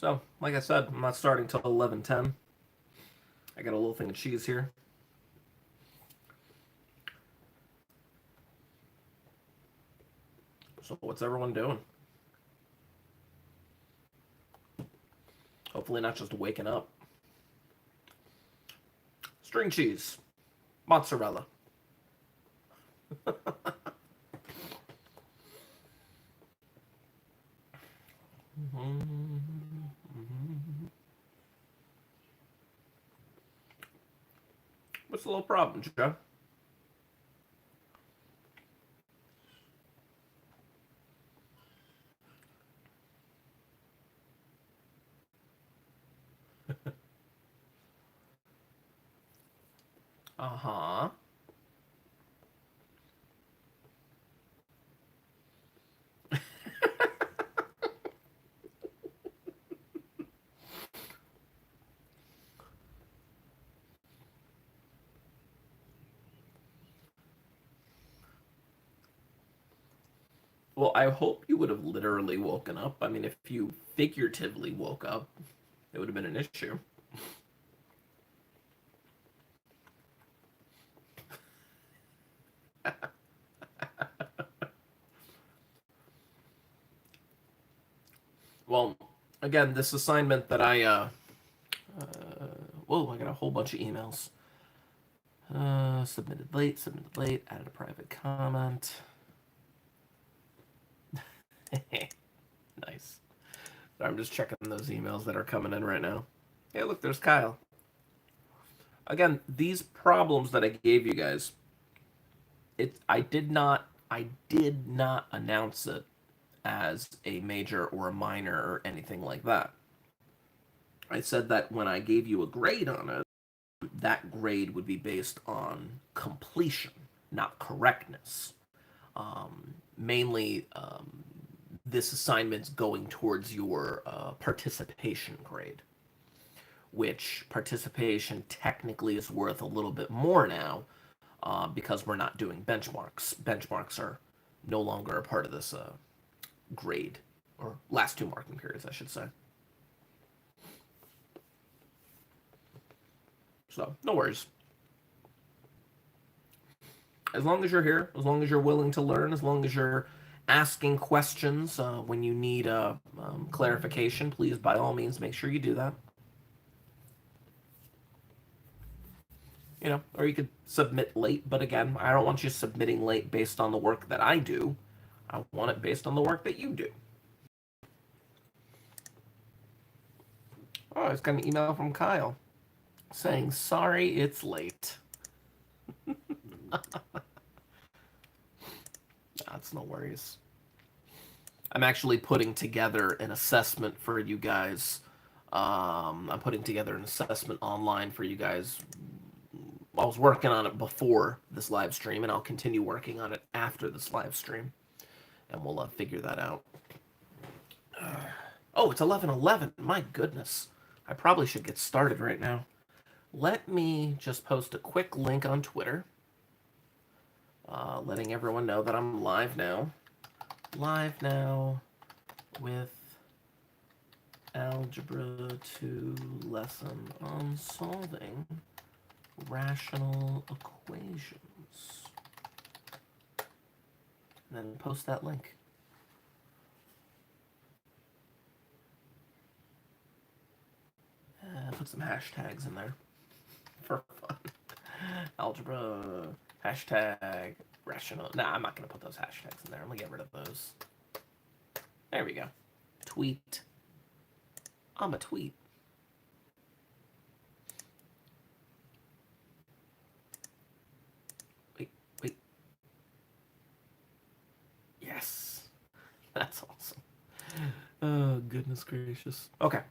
So, like I said, I'm not starting till 11:10. I got a little thing of cheese here. So, what's everyone doing? Hopefully, not just waking up. String cheese, mozzarella. What's the little problem, Joe? Uh-huh. Well, I hope you would have literally woken up. I mean, if you figuratively woke up, it would have been an issue. Well, again, this assignment that whoa, I got a whole bunch of emails. Submitted late, added a private comment. Nice. So I'm just checking those emails that are coming in right now. Hey, look, there's Kyle. Again, these problems that I gave you guys, I did not announce it as a major or a minor or anything like that. I said that when I gave you a grade on it, that grade would be based on completion, not correctness. Mainly, this assignment's going towards your participation grade, which participation technically is worth a little bit more now because we're not doing benchmarks. Benchmarks are no longer a part of this grade, or last two marking periods, I should say. So, no worries. As long as you're here, as long as you're willing to learn, as long as you're asking questions when you need clarification, please, by all means, make sure you do that. You know, or you could submit late, but again, I don't want you submitting late based on the work that I do. I want it based on the work that you do. Oh, I just got an email from Kyle saying, sorry, it's late. That's no worries. I'm actually putting together an assessment for you guys. I'm putting together an assessment online for you guys. I was working on it before this live stream, and I'll continue working on it after this live stream, and we'll figure that out. Oh, it's 11:11. My goodness. I probably should get started right now. Let me just post a quick link on Twitter, letting everyone know that I'm live now. Live now with Algebra 2 lesson on solving rational equations. And then post that link. Put some hashtags in there for fun. Algebra, hashtag, rational. Nah, I'm not going to put those hashtags in there. I'm going to get rid of those. There we go. Tweet. I'm a tweet. Wait. Yes. That's awesome. Oh, goodness gracious. Okay.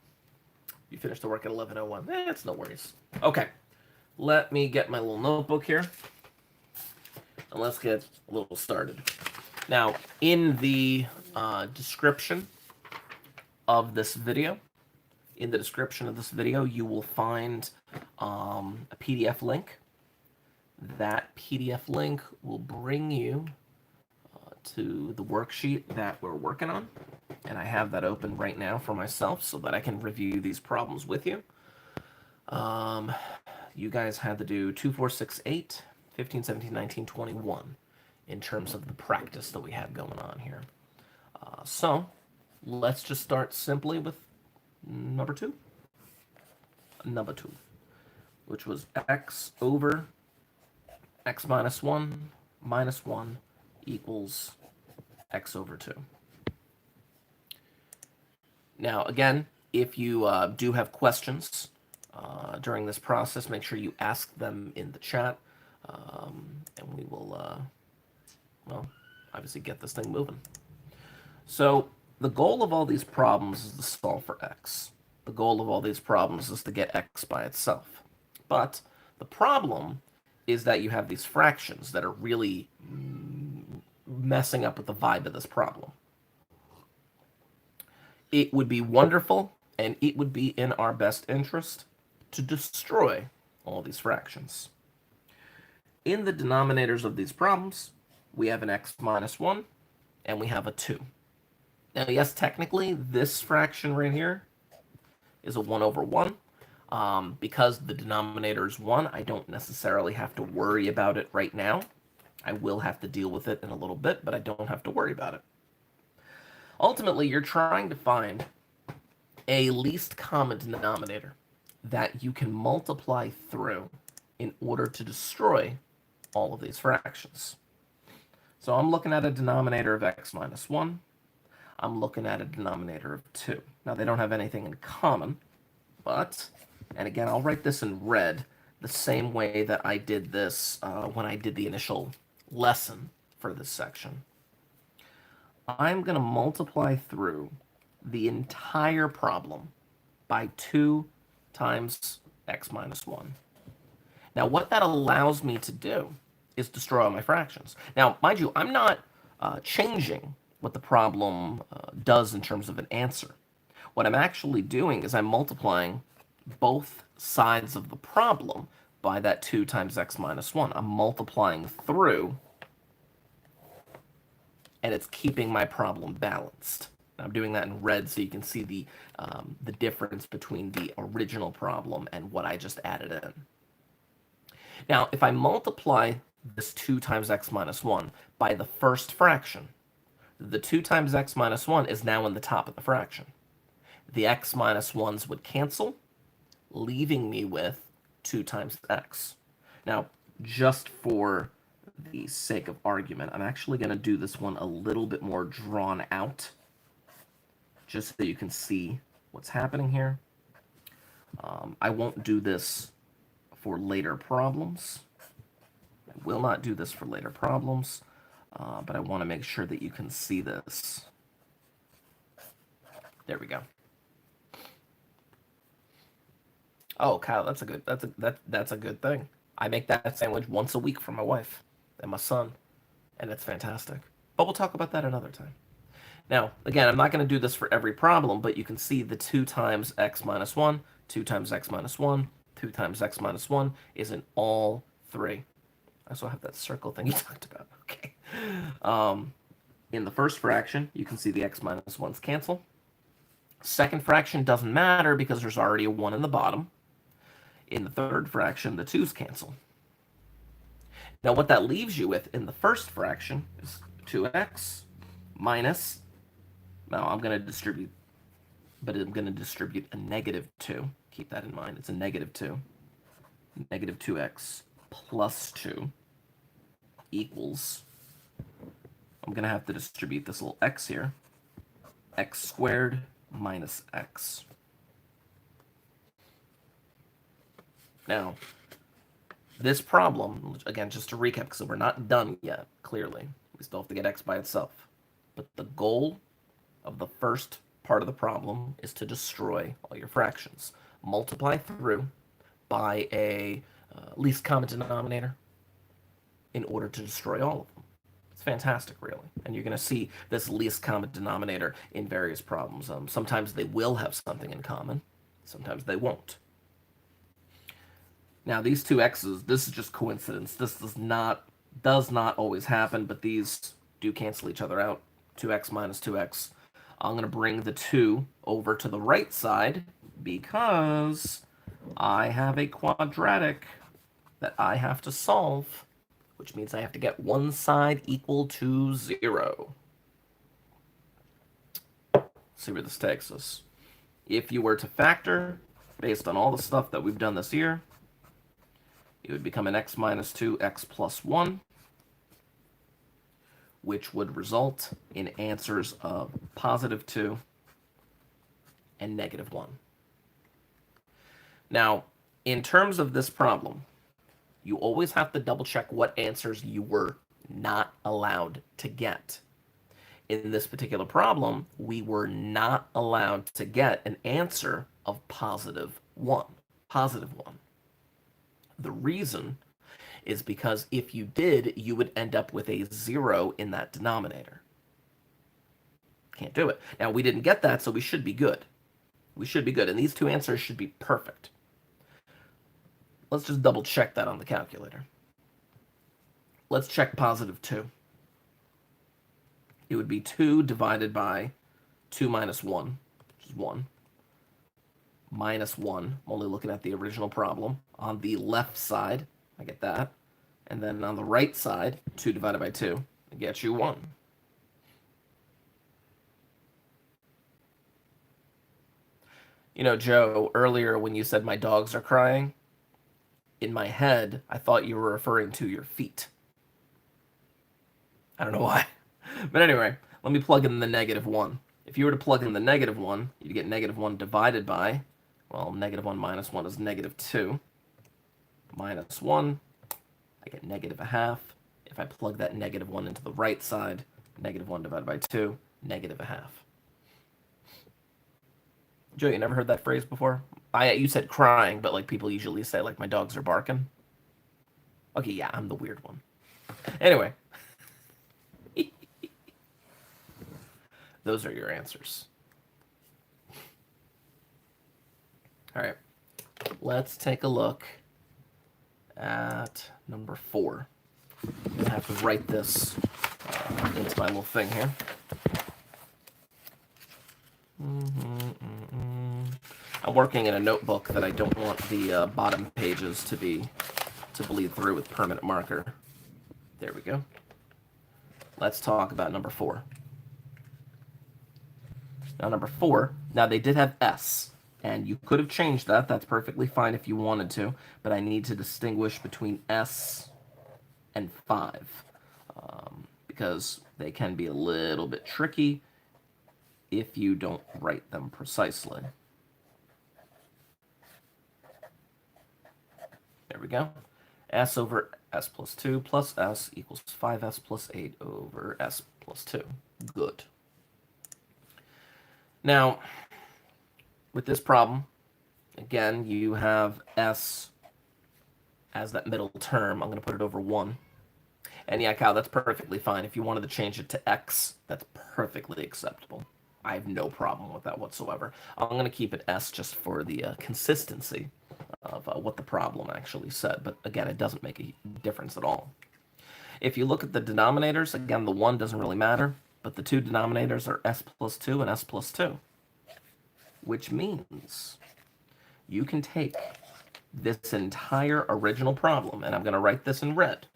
You finished the work at 11:01. That's no worries. Okay. Let me get my little notebook here. And let's get a little started. Now, in the description of this video, you will find a PDF link. That PDF link will bring you to the worksheet that we're working on. And I have that open right now for myself so that I can review these problems with you. You guys had to do 2, 4, 6, 8, 15, 17, 19, 21 in terms of the practice that we have going on here. So let's just start simply with number 2. Number 2, which was x over x minus 1 minus 1 equals x over 2. Now, again, if you do have questions during this process, make sure you ask them in the chat, and we will, well, obviously get this thing moving. So the goal of all these problems is to solve for x. The goal of all these problems is to get x by itself. But the problem is that you have these fractions that are really messing up with the vibe of this problem. It would be wonderful, and it would be in our best interest to destroy all these fractions. In the denominators of these problems, we have an x minus 1, and we have a 2. Now, yes, technically, this fraction right here is a 1 over 1. Because the denominator is 1, I don't necessarily have to worry about it right now. I will have to deal with it in a little bit, but I don't have to worry about it. Ultimately, you're trying to find a least common denominator that you can multiply through in order to destroy all of these fractions. So I'm looking at a denominator of x minus 1. I'm looking at a denominator of 2. Now, they don't have anything in common, but, and again, I'll write this in red the same way that I did this when I did the initial lesson for this section. I'm going to multiply through the entire problem by 2 times x minus 1. Now, what that allows me to do is destroy all my fractions. Now, mind you, I'm not changing what the problem does in terms of an answer. What I'm actually doing is I'm multiplying both sides of the problem by that 2 times x minus 1. I'm multiplying through, and it's keeping my problem balanced. I'm doing that in red so you can see the difference between the original problem and what I just added in. Now, if I multiply this 2 times x minus 1 by the first fraction, the 2 times x minus 1 is now in the top of the fraction. The x minus 1s would cancel, leaving me with 2 times x. Now, just for the sake of argument, I'm actually going to do this one a little bit more drawn out, just so you can see what's happening here. I won't do this for later problems. I will not do this for later problems, but I want to make sure that you can see this. There we go. Oh, Kyle, that's a good thing. I make that sandwich once a week for my wife and my son, and it's fantastic. But we'll talk about that another time. Now, again, I'm not going to do this for every problem, but you can see the 2 times x minus 1, 2 times x minus 1, 2 times x minus 1 is in all 3. I also have that circle thing you talked about. Okay. In the first fraction, you can see the x minus 1s cancel. Second fraction doesn't matter because there's already a 1 in the bottom. In the third fraction, the 2's cancel. Now, what that leaves you with in the first fraction is 2x minus, now I'm going to distribute, but I'm going to distribute a negative 2. Keep that in mind. It's a negative 2. Negative 2x plus 2 equals, I'm going to have to distribute this little x here, x squared minus x. Now, this problem, again, just to recap, because we're not done yet, clearly. We still have to get x by itself. But the goal of the first part of the problem is to destroy all your fractions. Multiply through by a least common denominator in order to destroy all of them. It's fantastic, really. And you're going to see this least common denominator in various problems. Sometimes they will have something in common. Sometimes they won't. Now, these two x's, this is just coincidence. This does not always happen, but these do cancel each other out. 2x minus 2x I'm going to bring the 2 over to the right side because I have a quadratic that I have to solve, which means I have to get one side equal to 0. See where this takes us. If you were to factor, based on all the stuff that we've done this year, it would become an x minus 2, x plus 1, which would result in answers of positive 2 and negative 1. Now, in terms of this problem, you always have to double check what answers you were not allowed to get. In this particular problem, we were not allowed to get an answer of positive 1. Positive 1. The reason is because if you did, you would end up with a 0 in that denominator. Can't do it. Now, we didn't get that, so we should be good. We should be good, and these two answers should be perfect. Let's just double check that on the calculator. Let's check positive 2. It would be 2 divided by 2 minus 1, which is 1, minus 1. I'm only looking at the original problem. On the left side, I get that. And then on the right side, 2 divided by 2, I get you 1. You know, Joe, earlier when you said my dogs are crying, in my head, I thought you were referring to your feet. I don't know why. But anyway, let me plug in the negative 1. If you were to plug in the negative 1, you'd get negative 1 divided by, well, negative 1 minus 1 is negative 2. Minus 1, I get negative a half. If I plug that negative 1 into the right side, negative 1 divided by 2, negative a half. Joe, you never heard that phrase before? You said crying, but like people usually say like my dogs are barking. Okay, yeah, I'm the weird one. Anyway. Those are your answers. All right. Let's take a look at number 4. I have to write this into my little thing here. I'm working in a notebook that I don't want the bottom pages to bleed through with permanent marker. There we go. Let's talk about number 4. Now, number 4, now they did have S, and you could have changed that. That's perfectly fine if you wanted to, but I need to distinguish between S and 5 because they can be a little bit tricky if you don't write them precisely. There we go. S over S plus 2 plus S equals 5S plus 8 over S plus 2. Good. Now, with this problem, again, you have S as that middle term. I'm going to put it over 1. And yeah, Kyle, that's perfectly fine. If you wanted to change it to X, that's perfectly acceptable. I have no problem with that whatsoever. I'm going to keep it S just for the consistency of what the problem actually said. But again, it doesn't make a difference at all. If you look at the denominators, again, the 1 doesn't really matter. But the two denominators are S plus 2 and S plus 2. Which means you can take this entire original problem, and I'm going to write this in red,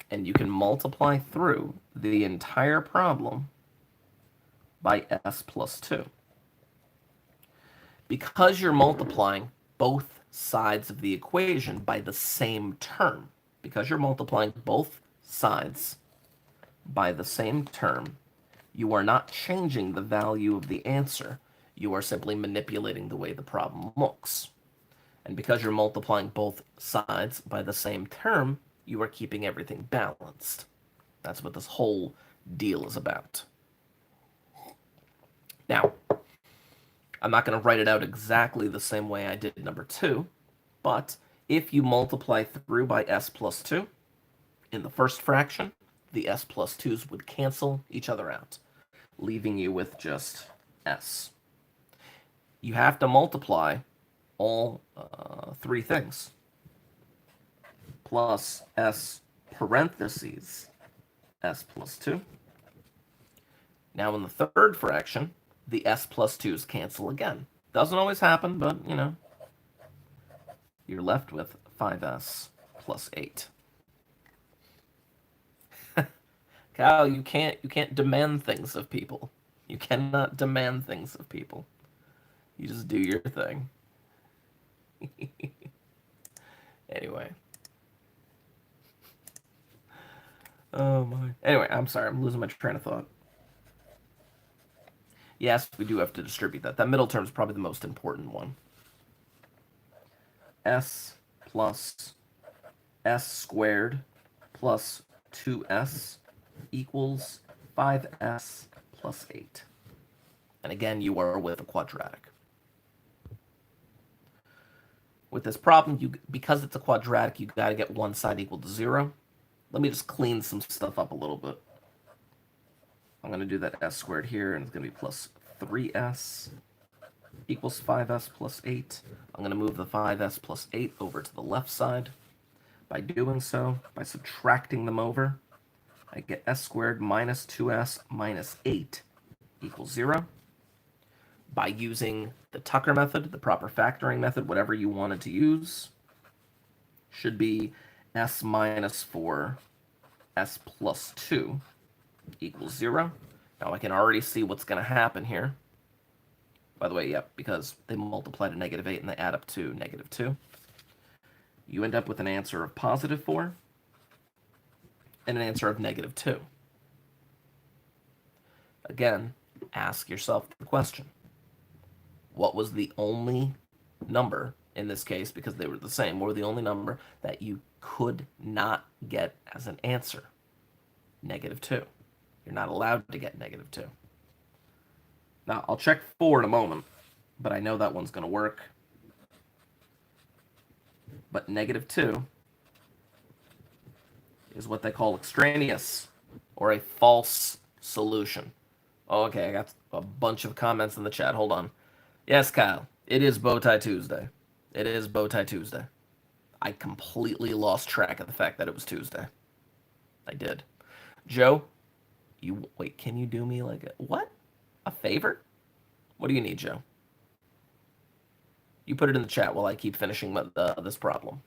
and you can multiply through the entire problem by S plus 2. Because you're multiplying both sides of the equation by the same term, because you're multiplying both sides by the same term, you are not changing the value of the answer. You are simply manipulating the way the problem looks. And because you're multiplying both sides by the same term, you are keeping everything balanced. That's what this whole deal is about. Now, I'm not going to write it out exactly the same way I did number 2, but if you multiply through by S plus 2, in the first fraction, the S plus 2's would cancel each other out, leaving you with just S. You have to multiply all 3 things, plus S parentheses S plus 2, Now in the third fraction, the s plus 2's cancel again. Doesn't always happen, but, you know, you're left with 5s plus 8. Kyle, you can't demand things of people. You cannot demand things of people. You just do your thing. Anyway. Oh my. Anyway, I'm sorry. I'm losing my train of thought. Yes, we do have to distribute that. That middle term is probably the most important one. S plus s squared plus 2s equals 5s plus 8. And again, you are with a quadratic. With this problem, because it's a quadratic, you got to get one side equal to 0. Let me just clean some stuff up a little bit. I'm going to do that s squared here, and it's going to be plus 3s equals 5s plus 8. I'm going to move the 5s plus 8 over to the left side. By doing so, by subtracting them over, I get s squared minus 2s minus 8 equals 0. By using the Tucker method, the proper factoring method, whatever you wanted to use, should be s minus 4, s plus 2 equals 0. Now I can already see what's going to happen here. By the way, yep, because they multiply to negative 8 and they add up to negative 2. You end up with an answer of positive 4 and an answer of negative 2. Again, ask yourself the question. What was the only number, in this case, because they were the same, what were the only number that you could not get as an answer? Negative 2. You're not allowed to get negative 2. Now, I'll check 4 in a moment, but I know that one's going to work. But negative 2 is what they call extraneous, or a false solution. Oh, okay, I got a bunch of comments in the chat. Hold on. Yes, Kyle, it is Bowtie Tuesday. It is Bowtie Tuesday. I completely lost track of the fact that it was Tuesday. I did. Joe, wait, can you do me like what? A favor? What do you need, Joe? You put it in the chat while I keep finishing this problem.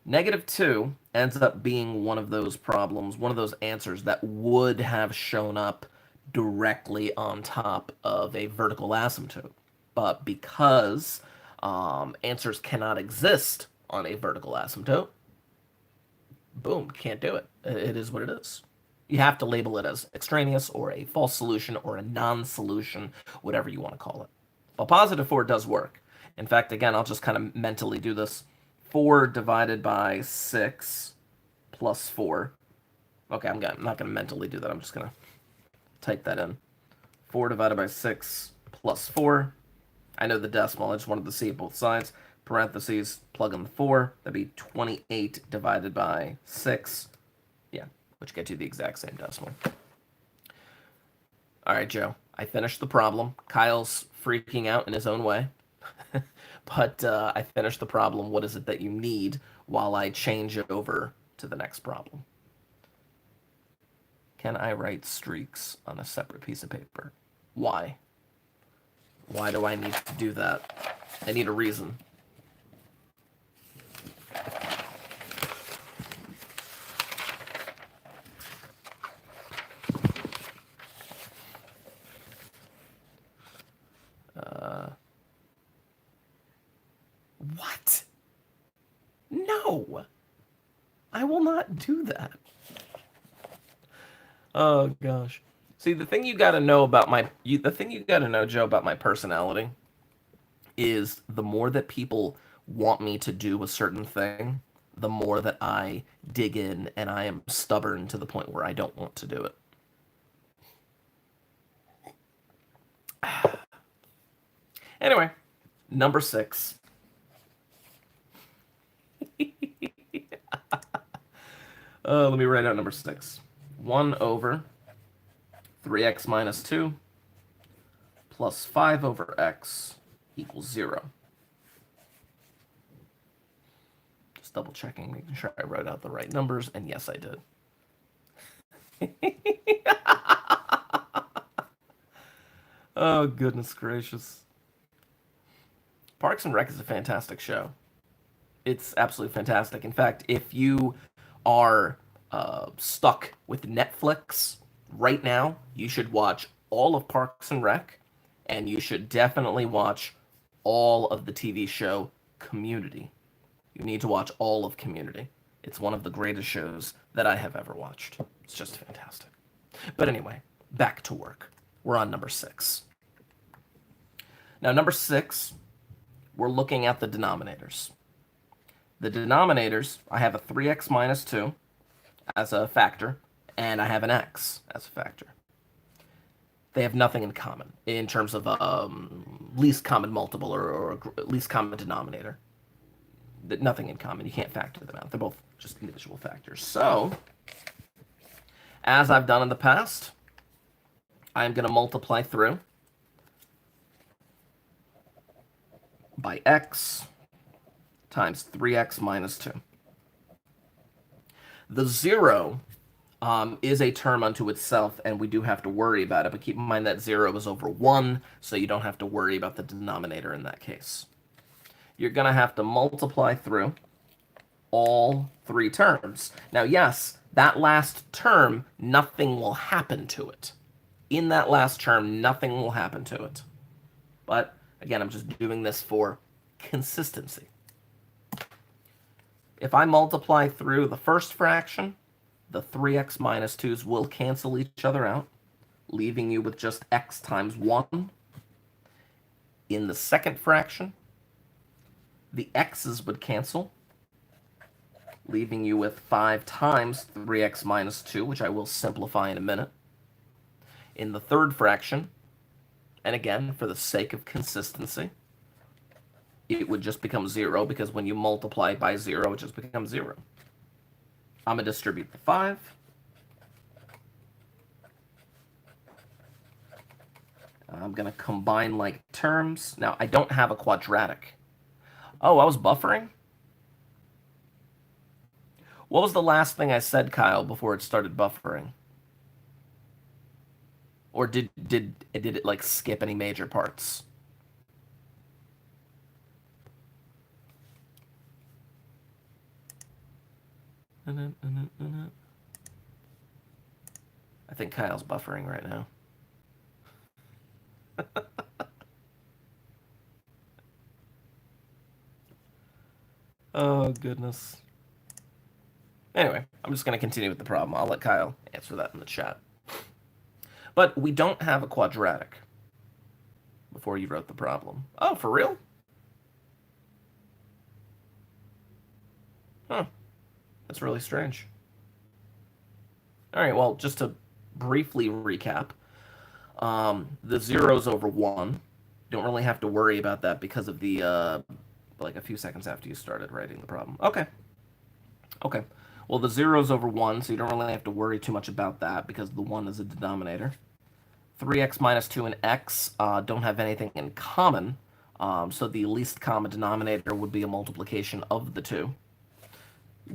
Negative 2 ends up being one of those problems, one of those answers that would have shown up directly on top of a vertical asymptote. But because answers cannot exist on a vertical asymptote, boom, can't do it. It is what it is. You have to label it as extraneous or a false solution or a non-solution, whatever you want to call it. But positive 4 does work. In fact, again, I'll just kind of mentally do this. 4 divided by 6 plus 4. Okay, I'm not going to mentally do that. I'm just going to type that in. 4 divided by 6 plus 4. I know the decimal. I just wanted to see both sides. Parentheses, plug in the 4. That'd be 28 divided by 6. Yeah, which gets you the exact same decimal. All right, Joe. I finished the problem. Kyle's freaking out in his own way. But I finished the problem. What is it that you need while I change it over to the next problem? Can I write streaks on a separate piece of paper? Why? Why do I need to do that? I need a reason. What? No. I will not do that. Oh gosh. See, the thing you got to know about the thing you got to know, Joe, about my personality is the more that people want me to do a certain thing, the more that I dig in and I am stubborn to the point where I don't want to do it. Anyway, number 6. Let me write out number 6. 1 over 3x minus 2 plus 5 over x equals 0. Just double checking, making sure I wrote out the right numbers, and yes, I did. Oh, goodness gracious. Parks and Rec is a fantastic show. It's absolutely fantastic. In fact, if you are stuck with Netflix right now, you should watch all of Parks and Rec, and you should definitely watch all of the TV show Community. You need to watch all of Community. It's one of the greatest shows that I have ever watched. It's just fantastic. But anyway, back to work. We're on number 6. Now, number 6, we're looking at the denominators. The denominators, I have a 3x minus 2 as a factor, and I have an x as a factor. They have nothing in common in terms of least common multiple or least common denominator. Nothing in common. You can't factor them out. They're both just individual factors. So, as I've done in the past, I'm going to multiply through by x times 3x minus 2. The 0 is a term unto itself, and we do have to worry about it, but keep in mind that 0 is over 1, so you don't have to worry about the denominator in that case. You're going to have to multiply through all 3 terms. Now, yes, that last term, nothing will happen to it. In that last term, nothing will happen to it. But, again, I'm just doing this for consistency. If I multiply through the first fraction, the 3x minus 2's will cancel each other out, leaving you with just x times 1. In the second fraction, the x's would cancel, leaving you with 5 times 3x minus 2, which I will simplify in a minute. In the third fraction, and again, for the sake of consistency, it would just become 0, because when you multiply by 0, it just becomes 0. I'm going to distribute the 5. I'm going to combine like terms. Now, I don't have a quadratic. Oh, I was buffering? What was the last thing I said, Kyle, before it started buffering? Or did it like skip any major parts? I think Kyle's buffering right now. Oh, goodness. Anyway, I'm just going to continue with the problem. I'll let Kyle answer that in the chat. But we don't have a quadratic before you wrote the problem. Oh, for real? Huh. That's really strange. All right, well, just to briefly recap, the 0's over 1. Don't really have to worry about that because of the, like a few seconds after you started writing the problem. Okay. Okay. Well, the 0's over 1, so you don't really have to worry too much about that because the 1 is a denominator. 3x minus 2 and x don't have anything in common, so the least common denominator would be a multiplication of the 2.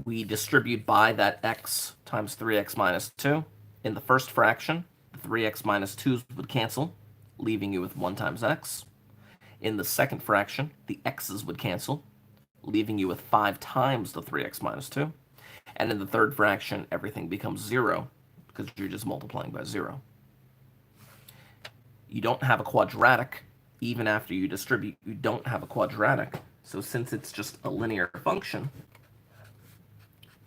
We distribute by that x times 3x minus 2. In the first fraction, the 3x minus 2's would cancel, leaving you with 1 times x. In the second fraction, the x's would cancel, leaving you with 5 times the 3x minus 2. And in the third fraction, everything becomes 0, because you're just multiplying by 0. You don't have a quadratic. Even after you distribute, you don't have a quadratic. So since it's just a linear function,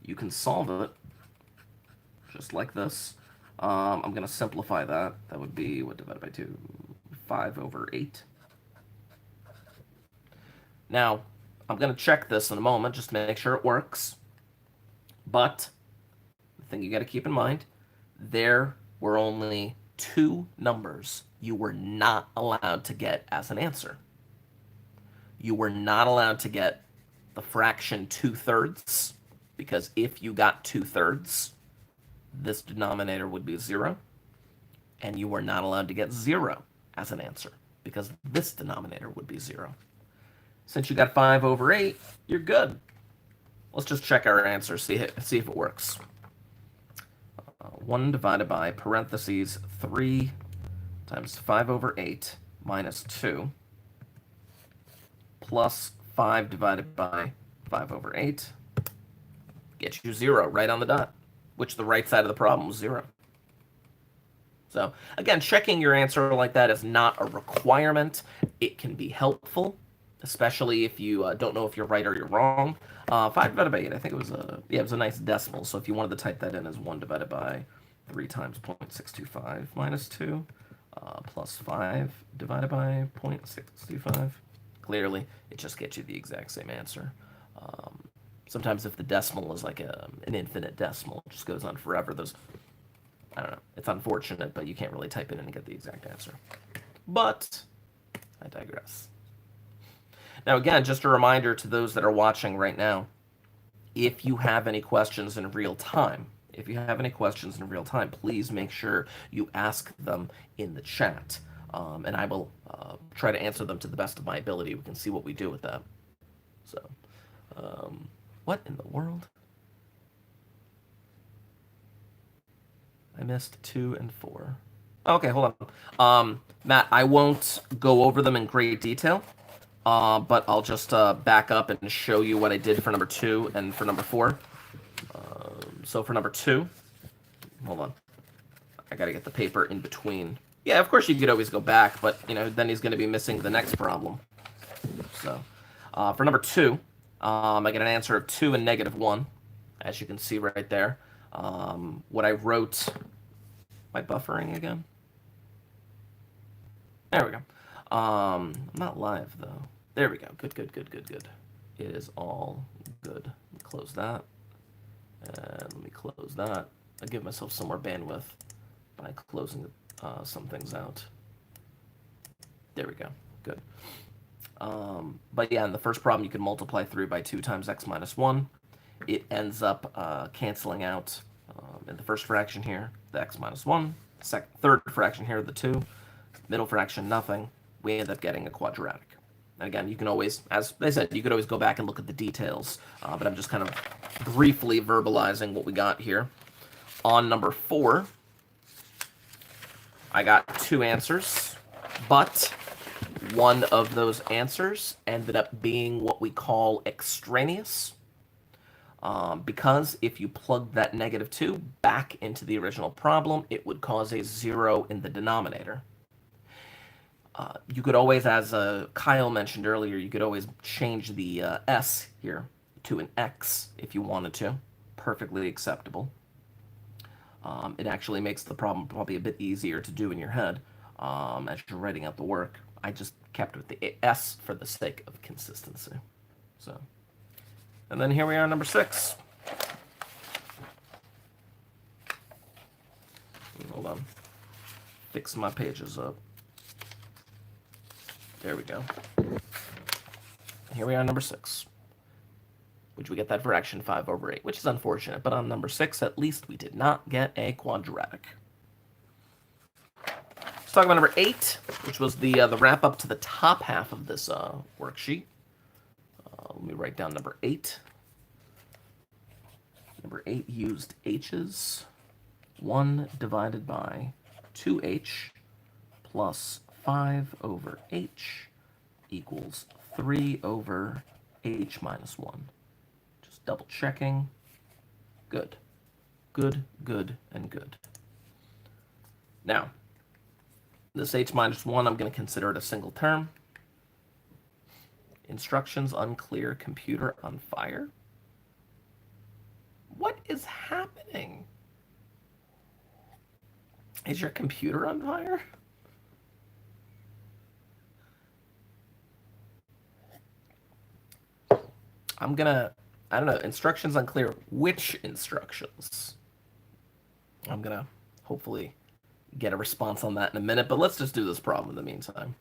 you can solve it just like this. I'm going to simplify that. That would be, what divided by 2? 5 over 8. Now, I'm going to check this in a moment just to make sure it works. But the thing you got to keep in mind, there were only 2 numbers you were not allowed to get as an answer. You were not allowed to get the fraction 2/3, because if you got 2/3, this denominator would be 0. And you were not allowed to get 0 as an answer, because this denominator would be 0. Since you got 5 over 8, you're good. Let's just check our answer, see if it works. 1 divided by parentheses 3 times 5 over 8 minus 2 plus 5 divided by 5 over 8 gets you 0 right on the dot, which the right side of the problem was 0. So again, checking your answer like that is not a requirement. It can be helpful, especially if you don't know if you're right or you're wrong. 5 divided by 8, I think it was it was a nice decimal. So if you wanted to type that in as 1 divided by 3 times 0.625 minus 2 plus 5 divided by 0.625, clearly it just gets you the exact same answer. Sometimes if the decimal is like an infinite decimal, it just goes on forever. I don't know. It's unfortunate, but you can't really type it in and get the exact answer. But I digress. Now, again, just a reminder to those that are watching right now, if you have any questions in real time, please make sure you ask them in the chat, and I will try to answer them to the best of my ability. We can see what we do with that. So, what in the world? I missed 2 and 4. Okay, hold on. Matt, I won't go over them in great detail, but I'll just back up and show you what I did for number 2 and for number 4. So for number 2, hold on. I got to get the paper in between. Yeah, of course you could always go back, but then he's going to be missing the next problem. So for number 2, I get an answer of 2 and negative 1, as you can see right there. What I wrote, am I buffering again? There we go. I'm not live though. There we go. Good. It is all good. Let me close that. And let me close that. I give myself some more bandwidth by closing some things out. There we go. Good. But yeah, in the first problem, you can multiply 3 by 2 times x minus 1. It ends up canceling out in the first fraction here, the x minus 1. Third fraction here, the 2. Middle fraction, nothing. We end up getting a quadratic. And again, you can always, as I said, you could always go back and look at the details, but I'm just kind of briefly verbalizing what we got here. On number 4, I got 2 answers, but one of those answers ended up being what we call extraneous, because if you plug that negative 2 back into the original problem, it would cause a 0 in the denominator. You could always, as Kyle mentioned earlier, you could always change the s here to an x if you wanted to. Perfectly acceptable. It actually makes the problem probably a bit easier to do in your head as you're writing out the work. I just kept with the s for the sake of consistency. So, and then here we are, number 6. Hold on. Fix my pages up. There we go. Here we are, number 6. Which we get that fraction 5 over 8, which is unfortunate. But on number 6, at least we did not get a quadratic. Let's talk about number 8, which was the wrap-up to the top half of this worksheet. Let me write down number 8. Number 8 used h's. 1 divided by 2h plus 5 over h equals 3 over h minus 1. Just double checking. Good. Good, and good. Now, this h minus 1, I'm going to consider it a single term. Instructions unclear, computer on fire. What is happening? Is your computer on fire? I don't know, instructions unclear. Which instructions? I'm gonna hopefully get a response on that in a minute, but let's just do this problem in the meantime.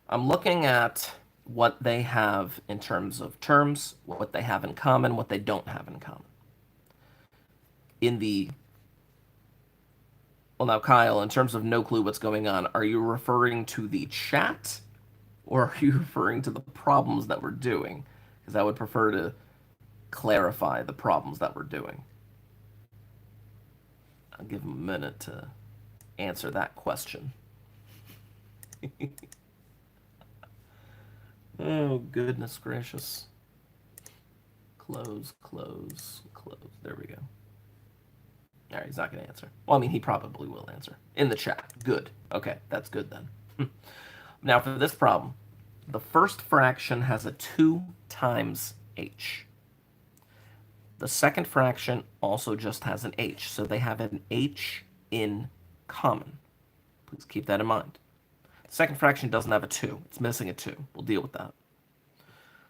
I'm looking at what they have in terms of terms, what they have in common, what they don't have in common. Well, now, Kyle, in terms of no clue what's going on, are you referring to the chat? Or are you referring to the problems that we're doing? Because I would prefer to clarify the problems that we're doing. I'll give him a minute to answer that question. Oh, goodness gracious. Close, close, close. There we go. All right, he's not going to answer. Well, I mean, he probably will answer. In the chat. Good. Okay, that's good then. Now, for this problem, the first fraction has a 2 times h. The second fraction also just has an h, so they have an h in common. Please keep that in mind. The second fraction doesn't have a 2. It's missing a 2. We'll deal with that.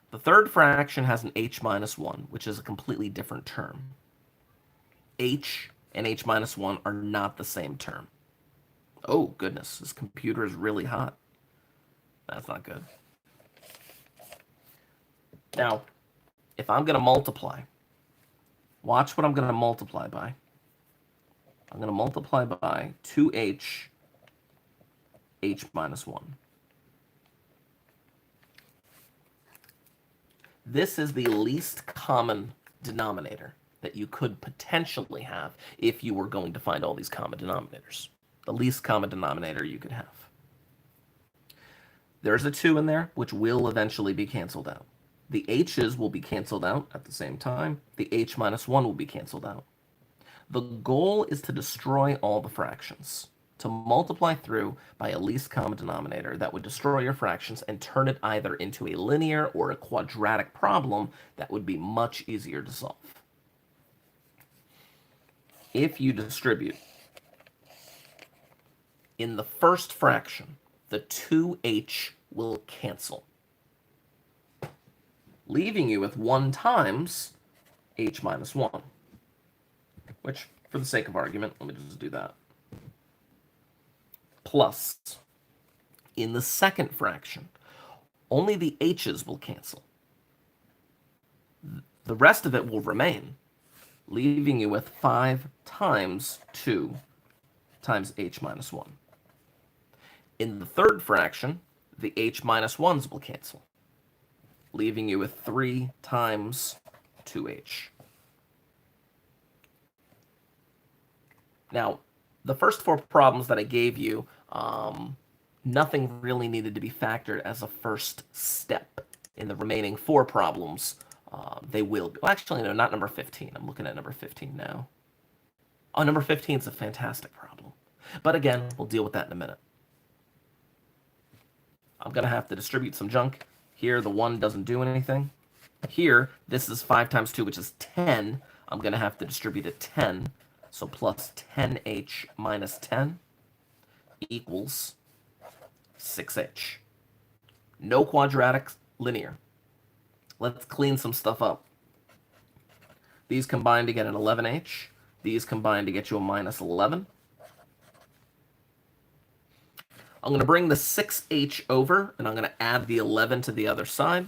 The third fraction has an h minus 1, which is a completely different term. H and h minus 1 are not the same term. Oh, goodness. This computer is really hot. That's not good. Now, if I'm going to multiply, watch what I'm going to multiply by. I'm going to multiply by 2h, h minus 1. This is the least common denominator that you could potentially have if you were going to find all these common denominators. The least common denominator you could have. There's a 2 in there, which will eventually be canceled out. The h's will be canceled out at the same time. The h minus 1 will be canceled out. The goal is to destroy all the fractions, to multiply through by a least common denominator that would destroy your fractions and turn it either into a linear or a quadratic problem that would be much easier to solve. If you distribute in the first fraction, the 2h will cancel, leaving you with 1 times h minus 1, which, for the sake of argument, let me just do that. Plus, in the second fraction, only the h's will cancel. The rest of it will remain, leaving you with 5 times 2 times h minus 1. In the third fraction, the h minus 1's will cancel, leaving you with 3 times 2h. Now, the first 4 problems that I gave you, nothing really needed to be factored as a first step. In the remaining 4 problems, they will be. Well, actually, no, not number 15. I'm looking at number 15 now. Oh, number 15 is a fantastic problem. But again, we'll deal with that in a minute. I'm going to have to distribute some junk. Here, the 1 doesn't do anything. Here, this is 5 times 2, which is 10. I'm going to have to distribute a 10. So plus 10h minus 10 equals 6h. No quadratic, linear. Let's clean some stuff up. These combine to get an 11h. These combine to get you a minus 11. I'm going to bring the 6h over, and I'm going to add the 11 to the other side.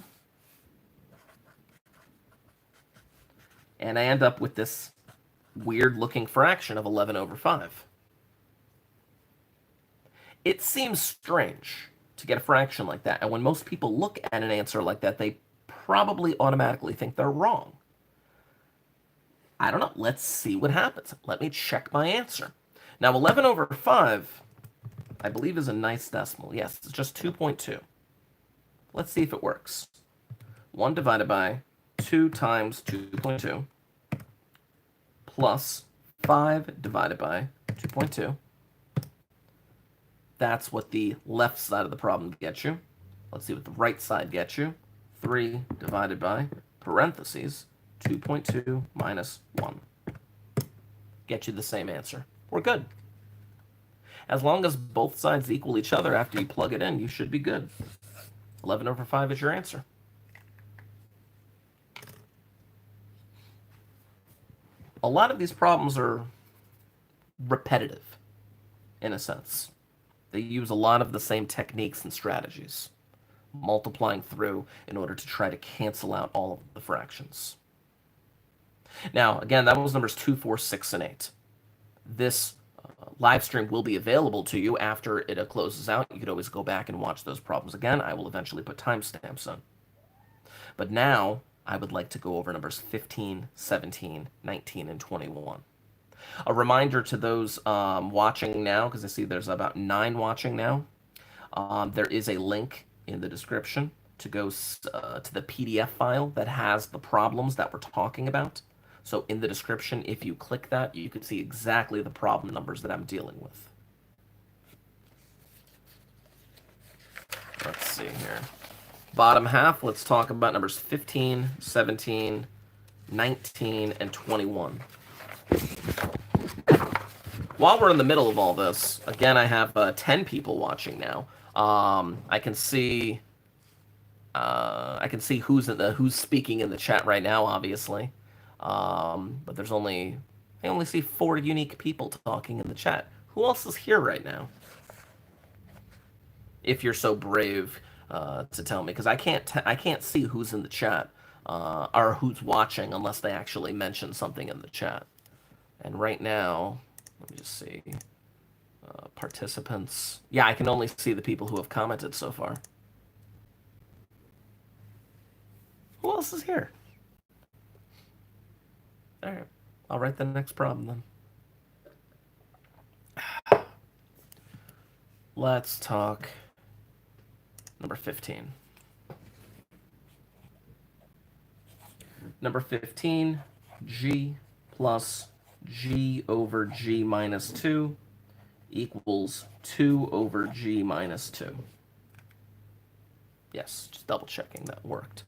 And I end up with this weird-looking fraction of 11 over 5. It seems strange to get a fraction like that, and when most people look at an answer like that, they probably automatically think they're wrong. I don't know. Let's see what happens. Let me check my answer. Now, 11 over 5, I believe, is a nice decimal. Yes, it's just 2.2. Let's see if it works. 1 divided by 2 times 2.2 plus 5 divided by 2.2. That's what the left side of the problem gets you. Let's see what the right side gets you. 3 divided by, parentheses, 2.2 minus 1. Get you the same answer. We're good. As long as both sides equal each other after you plug it in, you should be good. 11 over 5 is your answer. A lot of these problems are repetitive, in a sense. They use a lot of the same techniques and strategies, multiplying through in order to try to cancel out all of the fractions. Now, again, that was numbers 2, 4, 6, and 8. This live stream will be available to you after it closes out. You could always go back and watch those problems again. I will eventually put timestamps on. But now, I would like to go over numbers 15, 17, 19, and 21. A reminder to those watching now, because I see there's about 9 watching now. There is a link in the description to go to the PDF file that has the problems that we're talking about. So in the description, if you click that, you can see exactly the problem numbers that I'm dealing with. Let's see here. Bottom half, let's talk about numbers 15, 17, 19, and 21. While we're in the middle of all this, again, I have 10 people watching now. I can see who's speaking in the chat right now, obviously. But I only see 4 unique people talking in the chat. Who else is here right now? If you're so brave to tell me, because I can't see who's in the chat or who's watching unless they actually mention something in the chat. And right now, let me just see. Participants. Yeah, I can only see the people who have commented so far. Who else is here? All right. I'll write the next problem then. Let's talk number 15. Number 15, g plus g over g minus 2 equals 2 over g minus 2. Yes, just double checking that worked.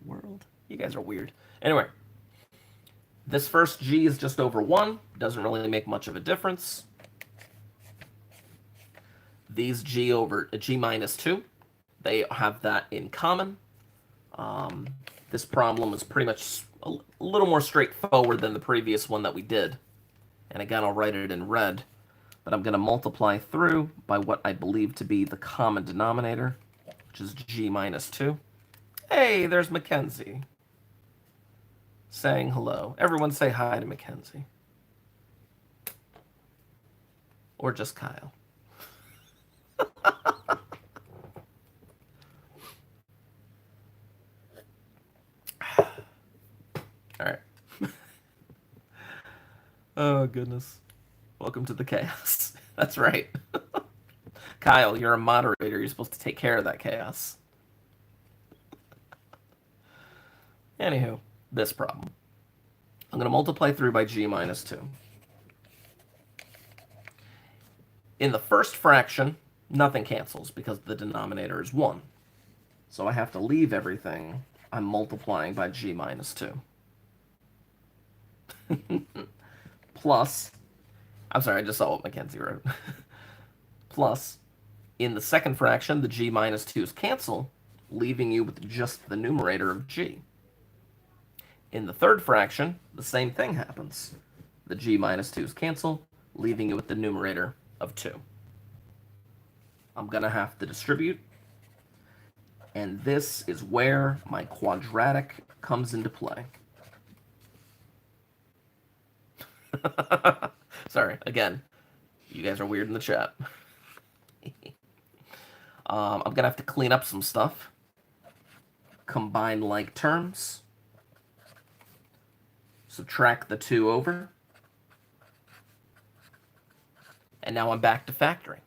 World? You guys are weird. Anyway, this first g is just over 1. Doesn't really make much of a difference. These g over g minus 2, they have that in common. This problem is pretty much a little more straightforward than the previous one that we did. And again, I'll write it in red. But I'm going to multiply through by what I believe to be the common denominator, which is g minus 2. Hey, there's Mackenzie saying hello. Everyone say hi to Mackenzie. Or just Kyle. All right. Oh, goodness. Welcome to the chaos. That's right. Kyle, you're a moderator. You're supposed to take care of that chaos. Anywho, this problem. I'm going to multiply through by g minus 2. In the first fraction, nothing cancels because the denominator is 1. So I have to leave everything I'm multiplying by g minus 2. Plus, I'm sorry, I just saw what Mackenzie wrote. Plus, in the second fraction, the g minus 2's cancel, leaving you with just the numerator of g. In the third fraction, the same thing happens. The g minus 2's cancel, leaving you with the numerator of 2. I'm going to have to distribute. And this is where my quadratic comes into play. Sorry, again, you guys are weird in the chat. I'm going to have to clean up some stuff. Combine like terms. Subtract the 2 over. And now I'm back to factoring.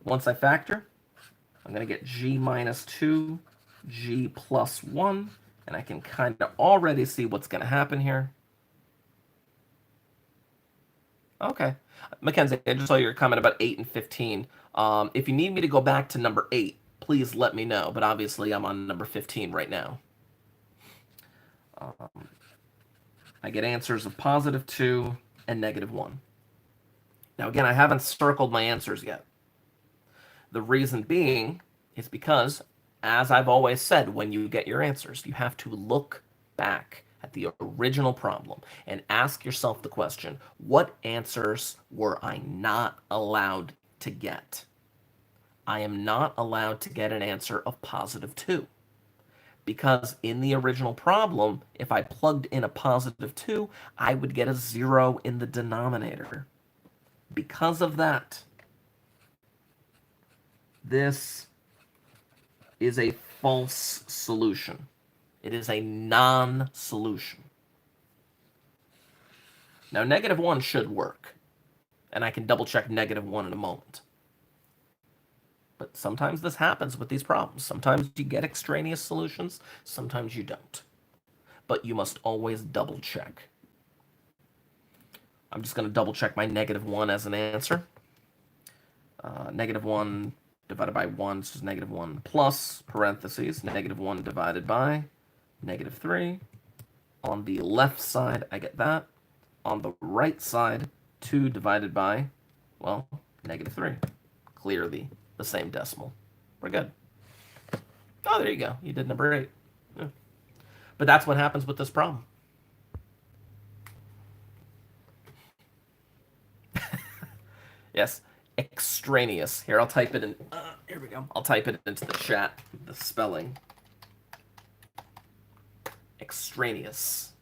Once I factor, I'm going to get g minus 2, g plus 1, and I can kind of already see what's going to happen here. Okay. Mackenzie, I just saw your comment about 8 and 15. If you need me to go back to number 8, please let me know, but obviously I'm on number 15 right now. I get answers of positive 2 and negative 1. Now again, I haven't circled my answers yet. The reason being is because, as I've always said, when you get your answers, you have to look back at the original problem and ask yourself the question, what answers were I not allowed to get? I am not allowed to get an answer of positive 2. Because in the original problem, if I plugged in a positive 2, I would get a 0 in the denominator. Because of that, this is a false solution. It is a non-solution. Now, -1 should work, and I can double-check -1 in a moment. But sometimes this happens with these problems. Sometimes you get extraneous solutions, sometimes you don't. But you must always double-check. I'm just going to double-check my -1 as an answer. -1 divided by 1, so it's -1 plus, parentheses, -1 divided by -3. On the left side, I get that. On the right side, 2 divided by, well, -3. Clear the same decimal. We're good. Oh, there you go. You did number 8. Yeah. But that's what happens with this problem. Yes, extraneous. Here, I'll type it in. Here we go. I'll type it into the chat, the spelling. Extraneous.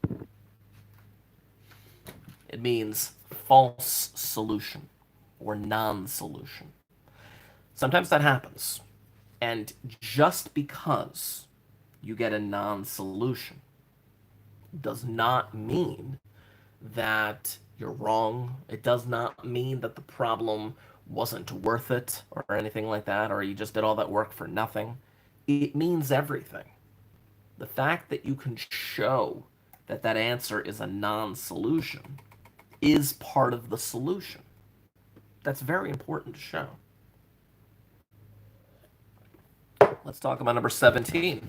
It means false solution or non-solution. Sometimes that happens. And just because you get a non-solution does not mean that you're wrong. It does not mean that the problem wasn't worth it or anything like that, or you just did all that work for nothing. It means everything. The fact that you can show that that answer is a non-solution is part of the solution. That's very important to show. Let's talk about number 17.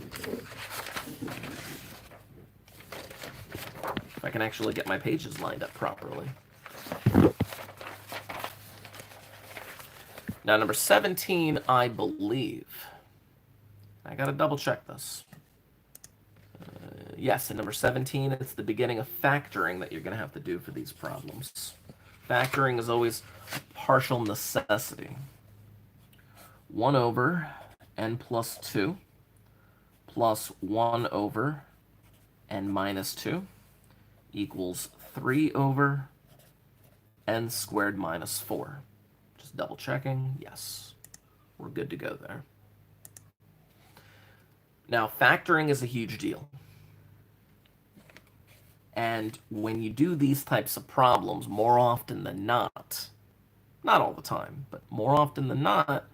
If I can actually get my pages lined up properly. Now, number 17, I believe. I got to double check this. Yes, in number 17, it's the beginning of factoring that you're going to have to do for these problems. Factoring is always partial necessity. 1 over n plus 2 plus 1 over n minus 2 equals 3 over n squared minus 4. Just double checking. Yes, we're good to go there. Now, factoring is a huge deal. And when you do these types of problems, more often than not all the time, but more often than not,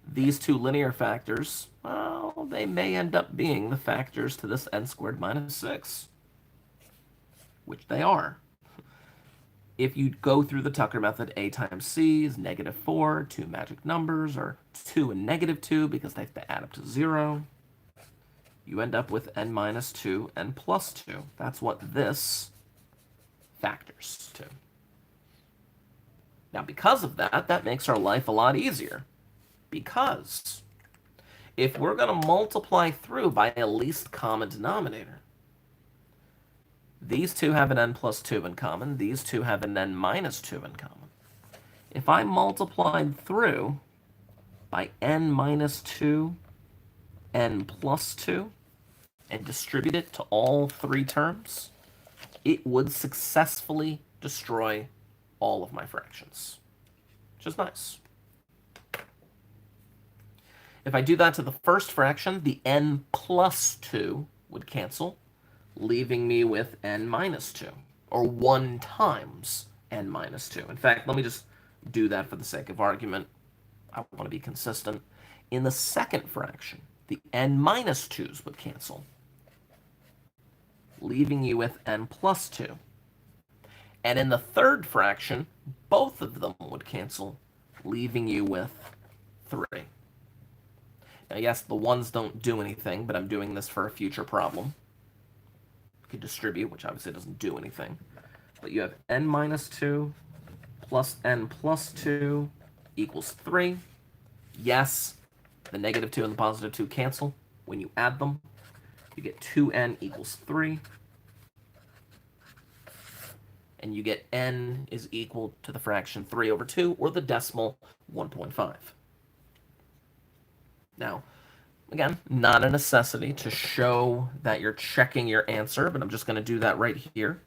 these two linear factors, well, they may end up being the factors to this n squared minus 6, which they are. If you go through the Tucker method, a times c is -4, two magic numbers, or 2 and -2 because they have to add up to 0. You end up with n minus 2 and plus 2. That's what this factors to. Now, because of that, that makes our life a lot easier. Because if we're going to multiply through by a least common denominator, these two have an n plus 2 in common. These two have an n minus 2 in common. If I multiplied through by n minus 2, n plus 2, and distribute it to all three terms, it would successfully destroy all of my fractions, which is nice. If I do that to the first fraction, the n plus 2 would cancel, leaving me with n minus 2, or 1 times n minus 2. In fact, let me just do that for the sake of argument. I want to be consistent. In the second fraction, the n minus 2's would cancel, leaving you with n plus 2. And in the third fraction, both of them would cancel, leaving you with 3. Now, yes, the ones don't do anything, but I'm doing this for a future problem. You could distribute, which obviously doesn't do anything. But you have n minus 2 plus n plus 2 equals 3. Yes, the -2 and the +2 cancel. When you add them, you get 2n equals 3. And you get n is equal to the fraction 3 over 2, or the decimal 1.5. Now, again, not a necessity to show that you're checking your answer, but I'm just going to do that right here.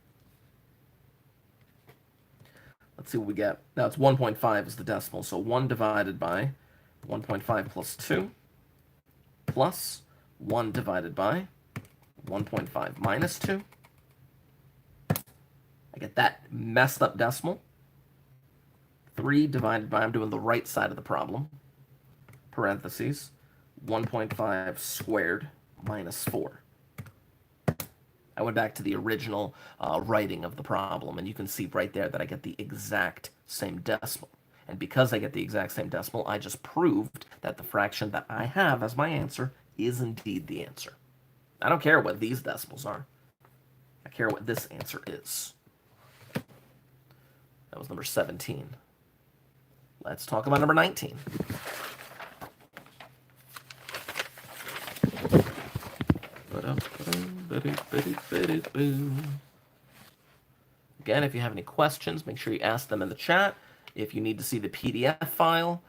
Let's see what we get. Now, it's 1.5 is the decimal, so 1 divided by 1.5 plus 2 plus 1 divided by 1.5 minus 2. I get that messed up decimal. 3 divided by, I'm doing the right side of the problem, parentheses, 1.5 squared minus 4. I went back to the original writing of the problem, and you can see right there that I get the exact same decimal. And because I get the exact same decimal, I just proved that the fraction that I have as my answer is indeed the answer. I don't care what these decimals are. I care what this answer is. That was number 17. Let's talk about number 19. Again, if you have any questions, make sure you ask them in the chat. If you need to see the PDF file,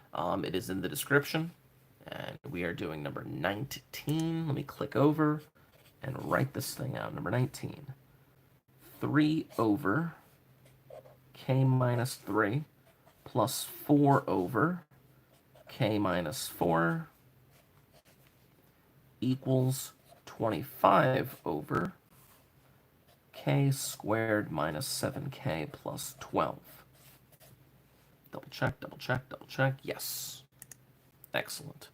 it is in the description. And we are doing number 19. Let me click over and write this thing out. Number 19. 3 over k minus 3 plus 4 over k minus 4 equals 25 over k squared minus 7k plus 12. Double check, double check, double check. Yes. Excellent.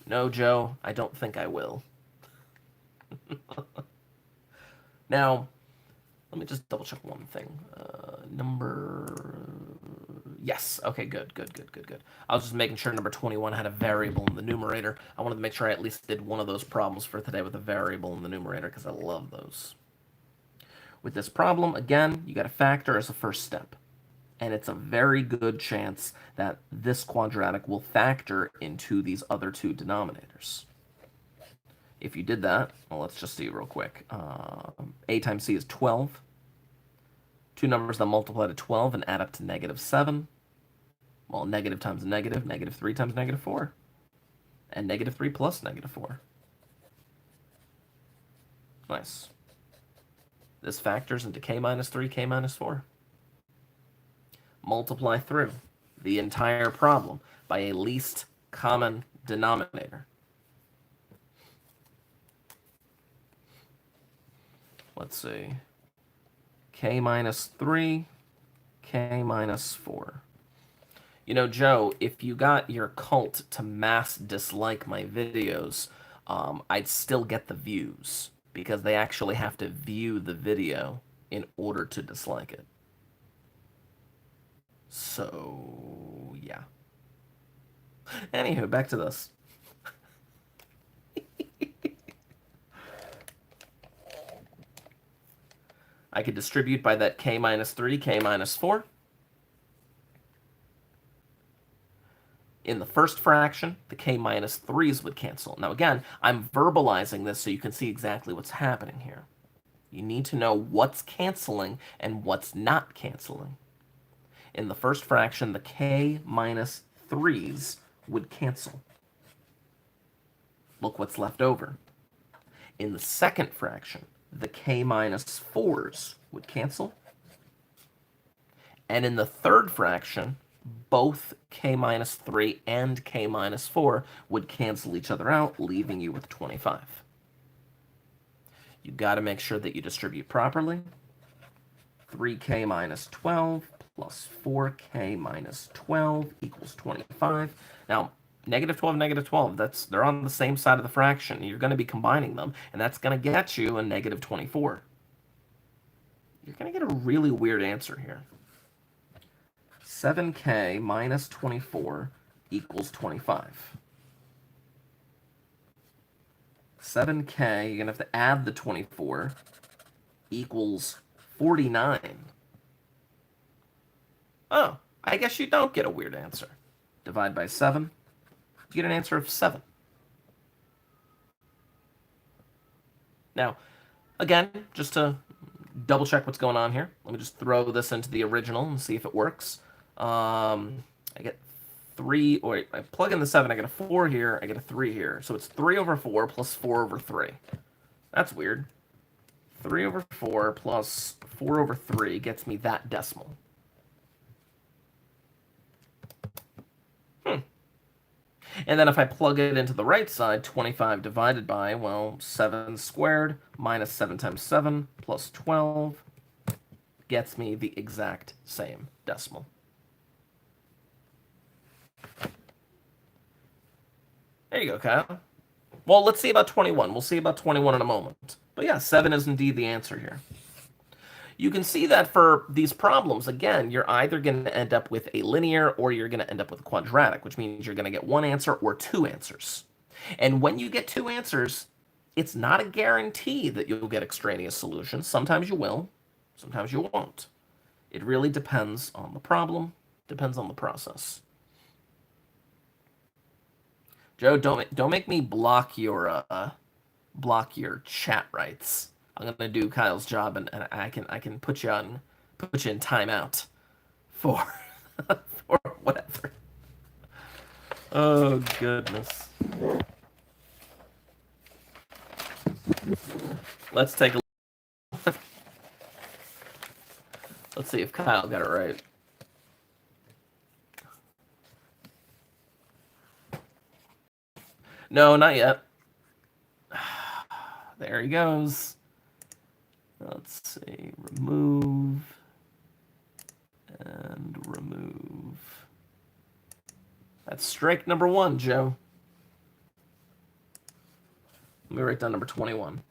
No, Joe, I don't think I will. Now, let me just double check one thing. Yes. Okay, good. I was just making sure number 21 had a variable in the numerator. I wanted to make sure I at least did one of those problems for today with a variable in the numerator because I love those. With this problem, again, you got a factor as a first step. And it's a very good chance that this quadratic will factor into these other two denominators. If you did that, well, let's just see real quick. A times c is 12. Two numbers that multiply to 12 and add up to -7. Well, negative times a negative, -3 times -4. And -3 plus -4. Nice. This factors into k minus 3, k minus 4. Multiply through the entire problem by a least common denominator. Let's see. K minus 3, k minus 4. You know, Joe, if you got your cult to mass dislike my videos, I'd still get the views because they actually have to view the video in order to dislike it. So, yeah. Anywho, back to this. I could distribute by that k minus 3, k minus 4. In the first fraction, the k minus 3's would cancel. Now again, I'm verbalizing this so you can see exactly what's happening here. You need to know what's canceling and what's not canceling. In the first fraction, the k minus 3's would cancel. Look what's left over. In the second fraction, the k minus 4's would cancel. And in the third fraction, both k minus 3 and k minus 4 would cancel each other out, leaving you with 25. You got to make sure that you distribute properly. 3k minus 12 plus 4k minus 12 equals 25. Now, -12, -12, they're on the same side of the fraction. You're going to be combining them, and that's going to get you a -24. You're going to get a really weird answer here. 7k minus 24 equals 25. 7k, you're going to have to add the 24, equals 49. Oh, I guess you don't get a weird answer. Divide by 7, you get an answer of 7. Now, again, just to double check what's going on here, let me just throw this into the original and see if it works. I get 3, or I plug in the 7, I get a 4 here, I get a 3 here. So it's 3 over 4 plus 4 over 3. That's weird. 3 over 4 plus 4 over 3 gets me that decimal. And then if I plug it into the right side, 25 divided by, well, 7 squared minus 7 times 7 plus 12 gets me the exact same decimal. There you go, Kyle. Well, let's see about 21. We'll see about 21 in a moment. But yeah, 7 is indeed the answer here. You can see that for these problems, again, you're either going to end up with a linear or you're going to end up with a quadratic, which means you're going to get one answer or two answers. And when you get two answers, it's not a guarantee that you'll get extraneous solutions. Sometimes you will, sometimes you won't. It really depends on the problem, depends on the process. Joe, don't make me block your chat rights. I'm gonna do Kyle's job, and I can put you in timeout for for whatever. Oh goodness. Let's take a look. Let's see if Kyle got it right. No, not yet. There he goes. Let's see. Remove. And remove. That's strike number 1, Joe. Let me write down number 21.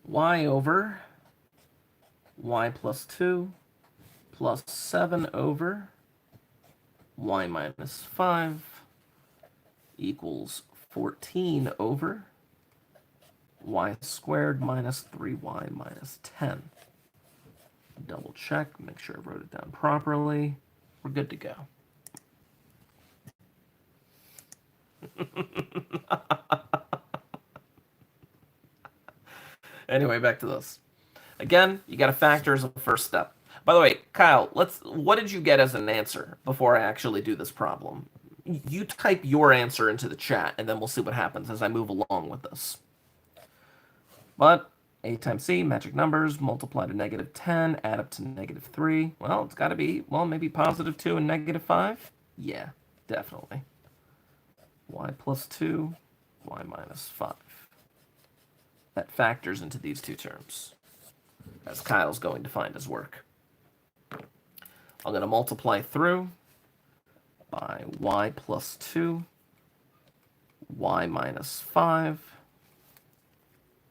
Y over y plus 2 plus 7 over y minus 5 equals 14 over y squared minus 3y minus 10. Double check, make sure I wrote it down properly. We're good to go. Anyway, back to this. Again, you got to factor as a first step. By the way, Kyle, what did you get as an answer before I actually do this problem? You type your answer into the chat, and then we'll see what happens as I move along with this. But a times c, magic numbers, multiply to negative 10, add up to negative 3. Well, it's got to be, well, maybe positive 2 and negative 5? Yeah, definitely. Y plus 2, y minus 5. That factors into these two terms, as Kyle's going to find his work. I'm going to multiply through by y plus 2, y minus 5.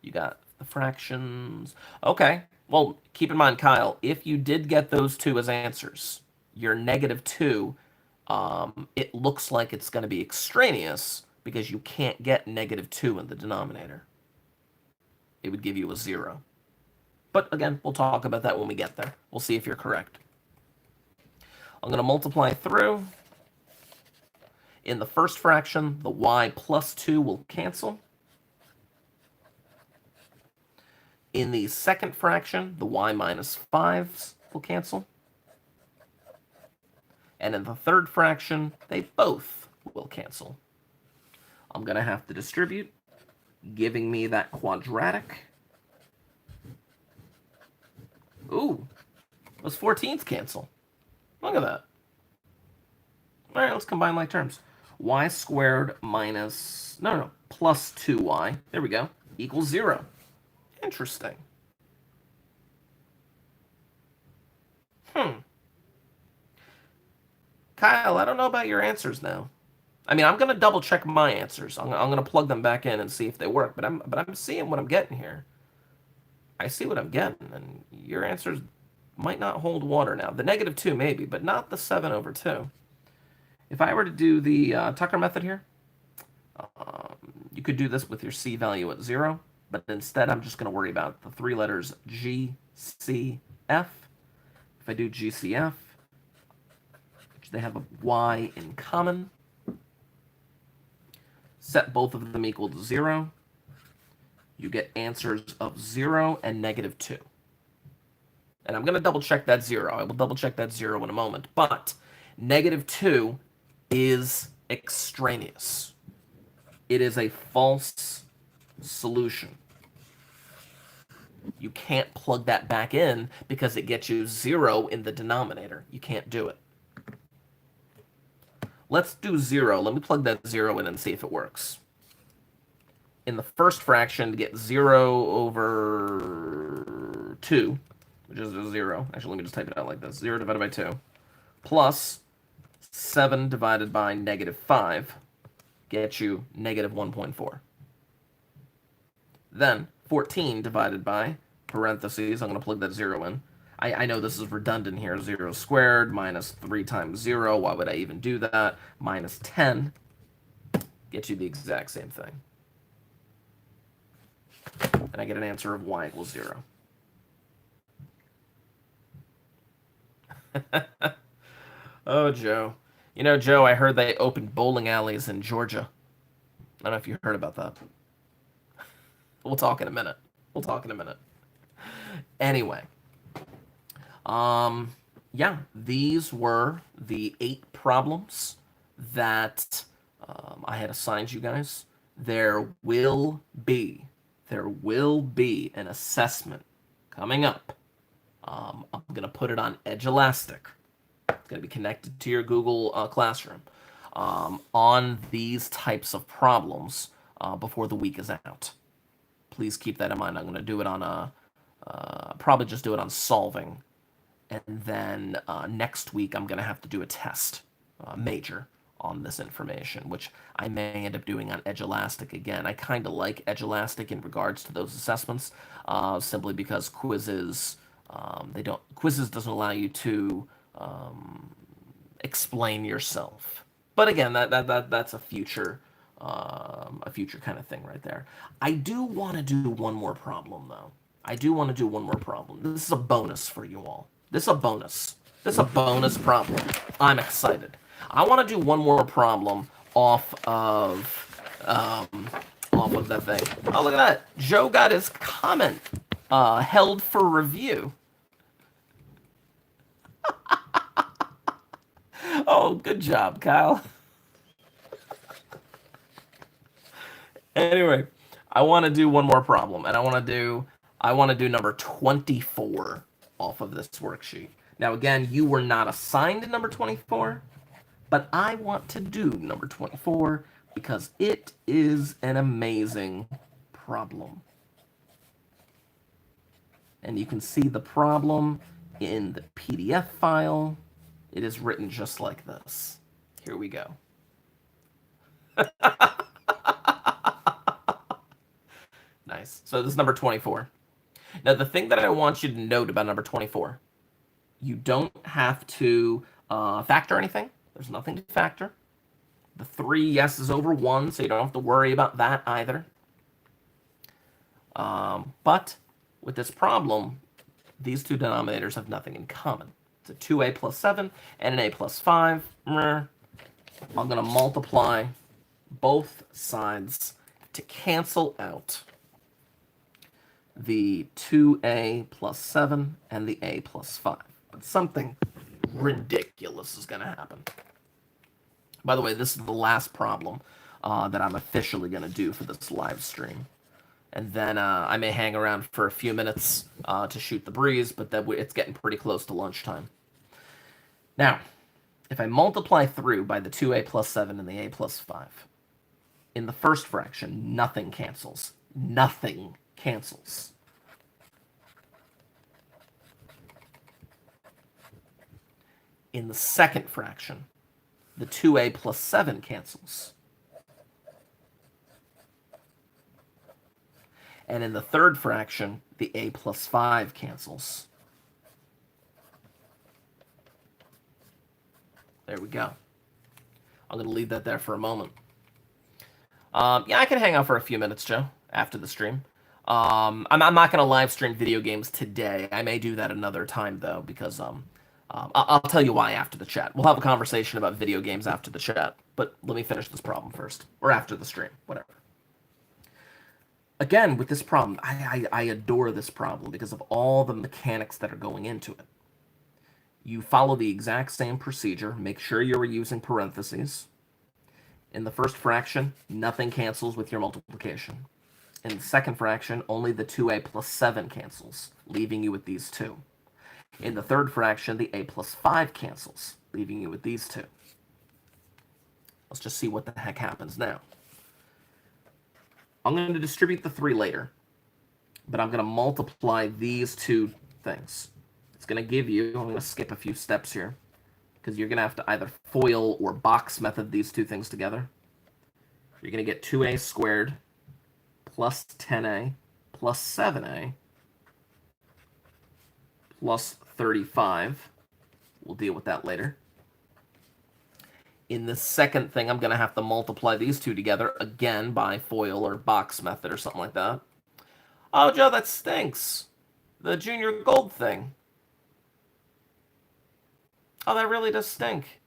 You got the fractions. Okay, well, keep in mind, Kyle, if you did get those two as answers, your negative 2, it looks like it's going to be extraneous because you can't get negative 2 in the denominator. It would give you a 0. But again, we'll talk about that when we get there. We'll see if you're correct. I'm going to multiply through. In the first fraction, the y plus 2 will cancel. In the second fraction, the y minus 5s will cancel. And in the third fraction, they both will cancel. I'm going to have to distribute, giving me that quadratic. Ooh, those 14s cancel. Look at that. All right, let's combine like terms. Y squared minus, plus 2y, there we go, equals 0. Interesting. Kyle, I don't know about your answers now. I mean, I'm going to double check my answers. I'm going to plug them back in and see if they work, but I'm seeing what I'm getting here. I see what I'm getting, and your answers might not hold water now. The negative 2 maybe, but not the 7 over 2. If I were to do the Tucker method here, you could do this with your C value at 0, but instead I'm just going to worry about the three letters G, C, F. If I do GCF, which they have a Y in common, set both of them equal to 0, you get answers of 0 and negative 2. And I'm going to double check that 0. I will double check that 0 in a moment. But negative 2 is extraneous. It is a false solution. You can't plug that back in because it gets you 0 in the denominator. You can't do it. Let's do 0. Let me plug that 0 in and see if it works. In the first fraction, to get 0 over 2, which is a 0. Actually, let me just type it out like this. 0 divided by 2 plus 7 divided by -5 gets you -1.4. Then 14 divided by parentheses, I'm going to plug that 0 in. I know this is redundant here. 0 squared minus 3 times 0. Why would I even do that? Minus 10 gets you the exact same thing. And I get an answer of y equals 0. Oh, Joe. You know, Joe, I heard they opened bowling alleys in Georgia. I don't know if you heard about that. We'll talk in a minute. Anyway. Yeah, these were the 8 problems that I had assigned you guys. There will be an assessment coming up. I'm going to put it on Edge Elastic. It's going to be connected to your Google Classroom on these types of problems before the week is out. Please keep that in mind. I'm going to do it on probably just do it on solving. And then next week, I'm going to have to do a test, major, on this information, which I may end up doing on Edge Elastic again. I kind of like Edge Elastic in regards to those assessments, simply because quizzes, quizzes doesn't allow you to explain yourself. But again, that's a future kind of thing right there. I do want to do one more problem, though. This is a bonus for you all. This is a bonus. Problem. I'm excited. I want to do one more problem off of that thing. Oh, look at that. Joe got his comment held for review. Oh, good job, Kyle. Anyway, I want to do one more problem, and I want to do number 24 off of this worksheet. Now, again, you were not assigned number 24, but I want to do number 24 because it is an amazing problem. And you can see the problem in the PDF file. It is written just like this. Here we go. Nice. So this is number 24. Now, the thing that I want you to note about number 24, you don't have to factor anything. There's nothing to factor. The 3 yeses over 1, so you don't have to worry about that either. But with this problem, these two denominators have nothing in common. It's a 2a plus 7 and an a plus 5. I'm going to multiply both sides to cancel out the 2a plus 7 and the a plus 5. But something ridiculous is going to happen. By the way, this is the last problem that I'm officially going to do for this live stream. And then I may hang around for a few minutes to shoot the breeze, but then it's getting pretty close to lunchtime. Now, if I multiply through by the 2a plus 7 and the a plus 5, in the first fraction, nothing cancels. Nothing cancels. In the second fraction, the 2a plus 7 cancels. And in the third fraction, the a plus 5 cancels. There we go. I'm going to leave that there for a moment. Yeah, I can hang out for a few minutes, Joe, after the stream. I'm not going to live stream video games today. I may do that another time, though, because I'll tell you why after the chat. We'll have a conversation about video games after the chat. But let me finish this problem first. Or after the stream, whatever. Again, with this problem, I adore this problem because of all the mechanics that are going into it. You follow the exact same procedure. Make sure you're using parentheses. In the first fraction, nothing cancels with your multiplication. In the second fraction, only the 2a plus 7 cancels, leaving you with these two. In the third fraction, the a plus 5 cancels, leaving you with these two. Let's just see what the heck happens now. I'm going to distribute the 3 later, but I'm going to multiply these two things. It's going to give you, I'm going to skip a few steps here, because you're going to have to either FOIL or box method these two things together. You're going to get 2a squared plus 10a plus 7a plus 35. We'll deal with that later. In the second thing, I'm going to have to multiply these two together, again, by FOIL or box method or something like that. Oh, Joe, that stinks. The junior gold thing. Oh, that really does stink.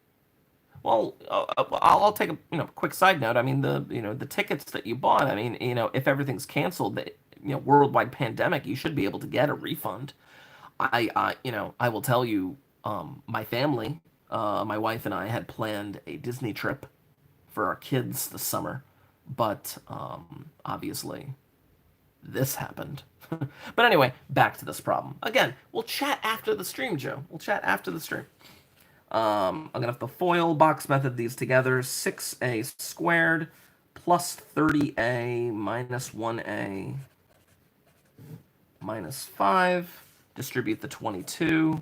Well, I'll take a quick side note. I mean, the tickets that you bought. I mean, if everything's canceled, worldwide pandemic, you should be able to get a refund. I will tell you, my family, my wife and I had planned a Disney trip for our kids this summer, but obviously this happened. But anyway, back to this problem. Again, we'll chat after the stream, Joe. We'll chat after the stream. I'm going to have to FOIL box method these together. 6a squared plus 30a minus 1a minus 5. Distribute the 22.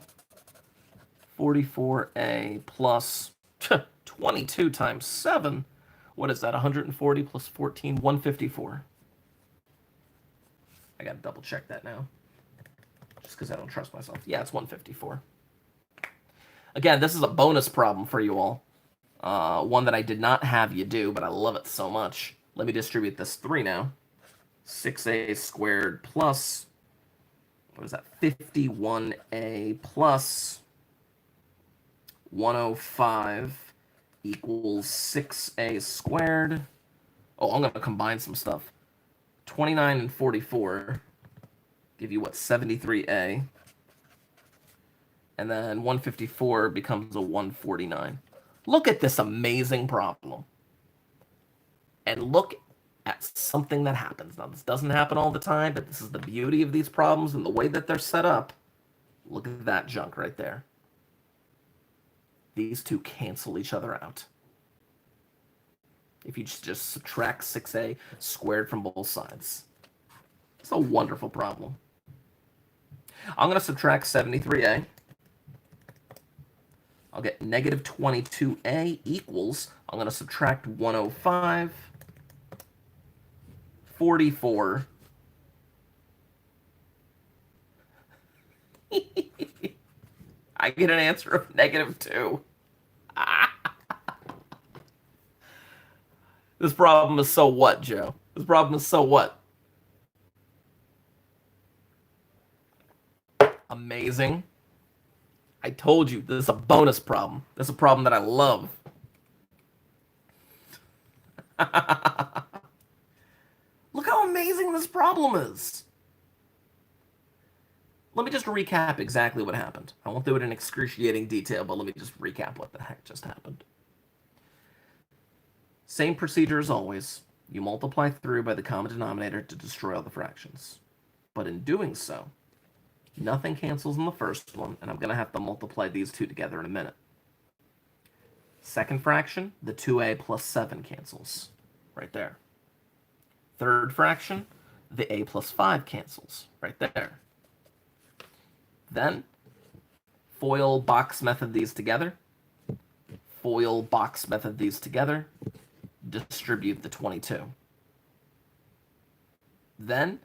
44a plus 22 times 7. What is that? 140 plus 14, 154. I got to double check that now, just because I don't trust myself. Yeah, it's 154. Again, this is a bonus problem for you all. One that I did not have you do, but I love it so much. Let me distribute this 3 now. 6a squared plus, what is that? 51a plus 105 equals 6a squared. Oh, I'm going to combine some stuff. 29 and 44 give you, what, 73a. And then 154 becomes a 149. Look at this amazing problem. And look at something that happens. Now, this doesn't happen all the time, but this is the beauty of these problems and the way that they're set up. Look at that junk right there. These two cancel each other out. If you just subtract 6a squared from both sides. It's a wonderful problem. I'm going to subtract 73a. I'll get negative 22a equals, I'm going to subtract 105, 44. I get an answer of negative 2. This problem is so what, Joe? This problem is so what? Amazing. I told you, this is a bonus problem. This is a problem that I love. Look how amazing this problem is. Let me just recap exactly what happened. I won't do it in excruciating detail, but let me just recap what the heck just happened. Same procedure as always. You multiply through by the common denominator to destroy all the fractions. But in doing so, nothing cancels in the first one, and I'm going to have to multiply these two together in a minute. Second fraction, the 2a plus 7 cancels. Right there. Third fraction, the a plus 5 cancels. Right there. Then, FOIL box method these together. FOIL box method these together. Distribute the 22. Then,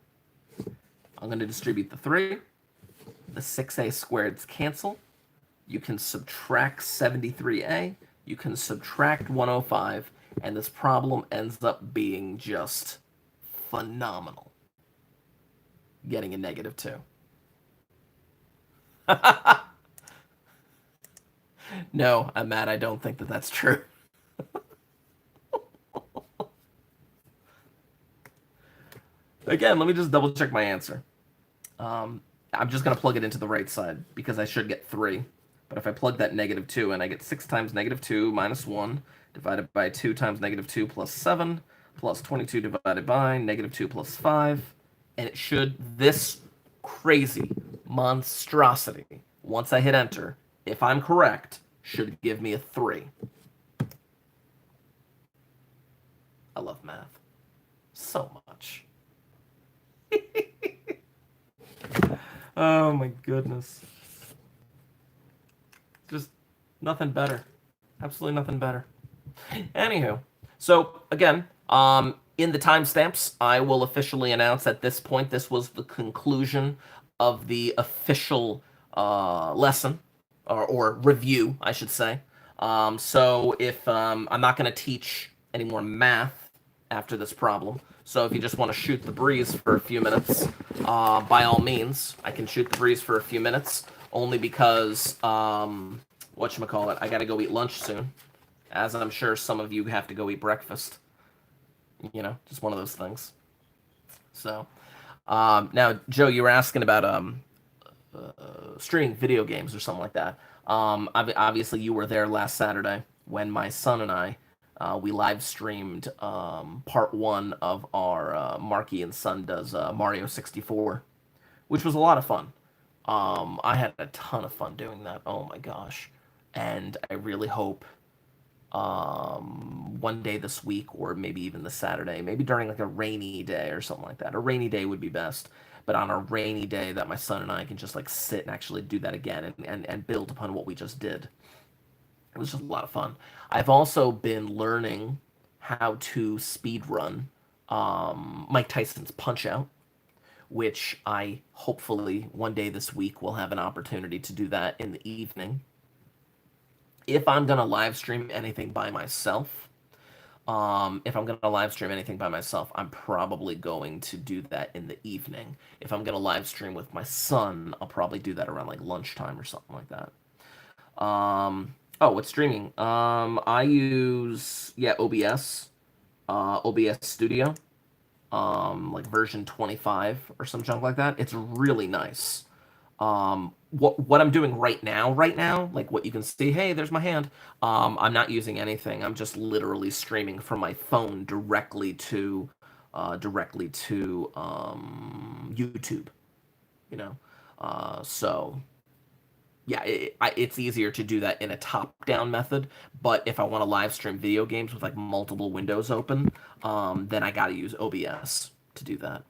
I'm going to distribute the 3. The 6a squareds cancel. You can subtract 73a. You can subtract 105. And this problem ends up being just phenomenal. Getting a negative 2. No, I'm mad. I don't think that that's true. Again, let me just double check my answer. I'm just going to plug it into the right side because I should get 3. But if I plug that negative 2 in, I get 6 times negative 2 minus 1 divided by 2 times negative 2 plus 7 plus 22 divided by negative 2 plus 5. And it should, this crazy monstrosity, once I hit enter, if I'm correct, should give me a 3. I love math so much. Oh my goodness. Just nothing better. Absolutely nothing better. Anywho, so again, in the timestamps, I will officially announce at this point this was the conclusion of the official lesson or review, I should say. So if I'm not going to teach any more math after this problem, so if you just want to shoot the breeze for a few minutes, by all means, I can shoot the breeze for a few minutes. Only because whatchamacallit, I got to go eat lunch soon, as I'm sure some of you have to go eat breakfast. You know, just one of those things. So, now, Joe, you were asking about streaming video games or something like that. Obviously, you were there last Saturday when my son and I we live streamed part one of our Marky and Son does Mario 64, which was a lot of fun. I had a ton of fun doing that. Oh my gosh. And I really hope one day this week or maybe even the Saturday, maybe during like a rainy day or something like that. A rainy day would be best, but on a rainy day that my son and I can just like sit and actually do that again and build upon what we just did. It was just a lot of fun. I've also been learning how to speed run Mike Tyson's Punch Out, which I hopefully one day this week will have an opportunity to do that in the evening. If I'm gonna live stream anything by myself, I'm probably going to do that in the evening. If I'm gonna live stream with my son, I'll probably do that around like lunchtime or something like that. Oh, what's streaming? I use OBS, OBS Studio, like version 25 or some junk like that. It's really nice. What I'm doing right now, like what you can see, hey, there's my hand. I'm not using anything. I'm just literally streaming from my phone directly to YouTube. You know, so yeah, it's easier to do that in a top-down method. But if I want to live stream video games with like multiple windows open, then I got to use OBS to do that.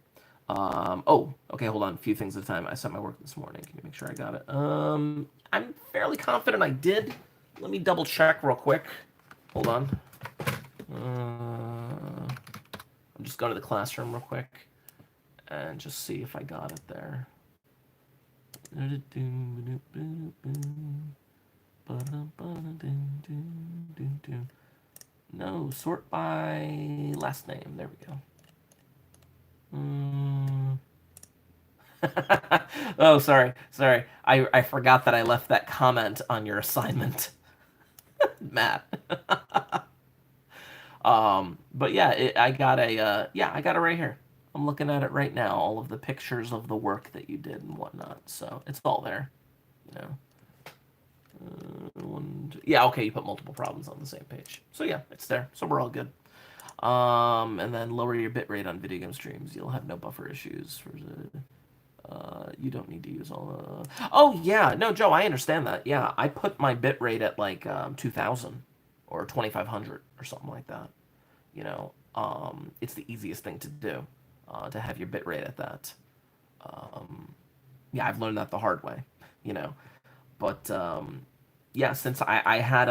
Oh, okay, hold on. A few things at a time. I sent my work this morning. Can you make sure I got it? I'm fairly confident I did. Let me double check real quick. Hold on. I'm just going to the classroom real quick and just see if I got it there. No, sort by last name. There we go. Oh, sorry. I forgot that I left that comment on your assignment, Matt. But yeah, I got I got it right here. I'm looking at it right now, all of the pictures of the work that you did and whatnot. So it's all there, you know. Yeah, okay, you put multiple problems on the same page. So yeah, it's there. So we're all good. And then lower your bitrate on video game streams. You'll have no buffer issues. You don't need to use all. Oh yeah, no, Joe, I understand that. Yeah, I put my bitrate at like 2,000 or 2,500 or something like that. You know, it's the easiest thing to do, to have your bitrate at that. Yeah, I've learned that the hard way. You know, but yeah, since I had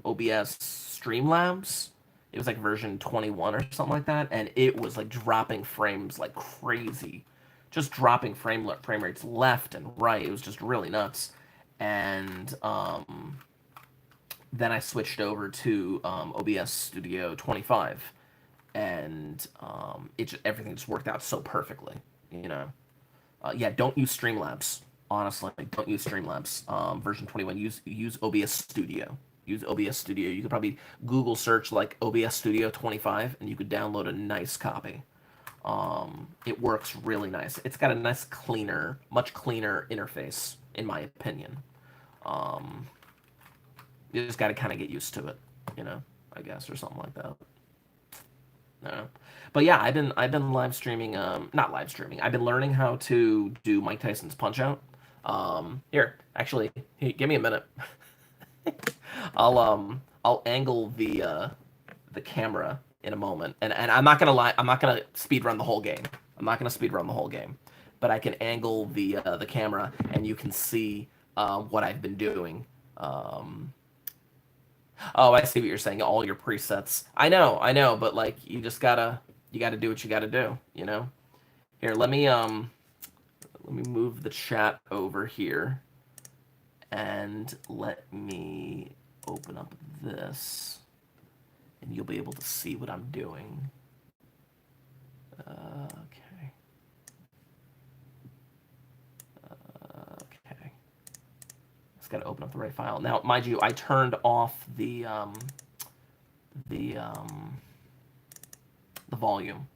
OBS Streamlabs. It was like version 21 or something like that, and it was like dropping frames like crazy, just dropping frame rates left and right. It was just really nuts. And then I switched over to OBS Studio 25, and everything just worked out so perfectly. You know, yeah, don't use Streamlabs. Honestly, don't use Streamlabs. Version 21. Use OBS Studio. Use OBS Studio. You could probably Google search like OBS Studio 25, and you could download a nice copy. It works really nice. It's got a nice, much cleaner interface, in my opinion. You just got to kind of get used to it, you know, I guess, or something like that. No. But yeah, I've been live streaming, not live streaming. I've been learning how to do Mike Tyson's Punch Out. Here, actually, give me a minute. I'll angle the camera in a moment, and I'm not gonna lie, I'm not gonna speed run the whole game. I'm not gonna speed run the whole game, but I can angle the camera, and you can see what I've been doing. Um, oh, I see what you're saying. All your presets. I know, but like you gotta do what you gotta do. You know. Here, let me move the chat over here, and let me open up this, and you'll be able to see what I'm doing. Okay. Okay. Just got to open up the right file. Now, mind you, I turned off the the volume.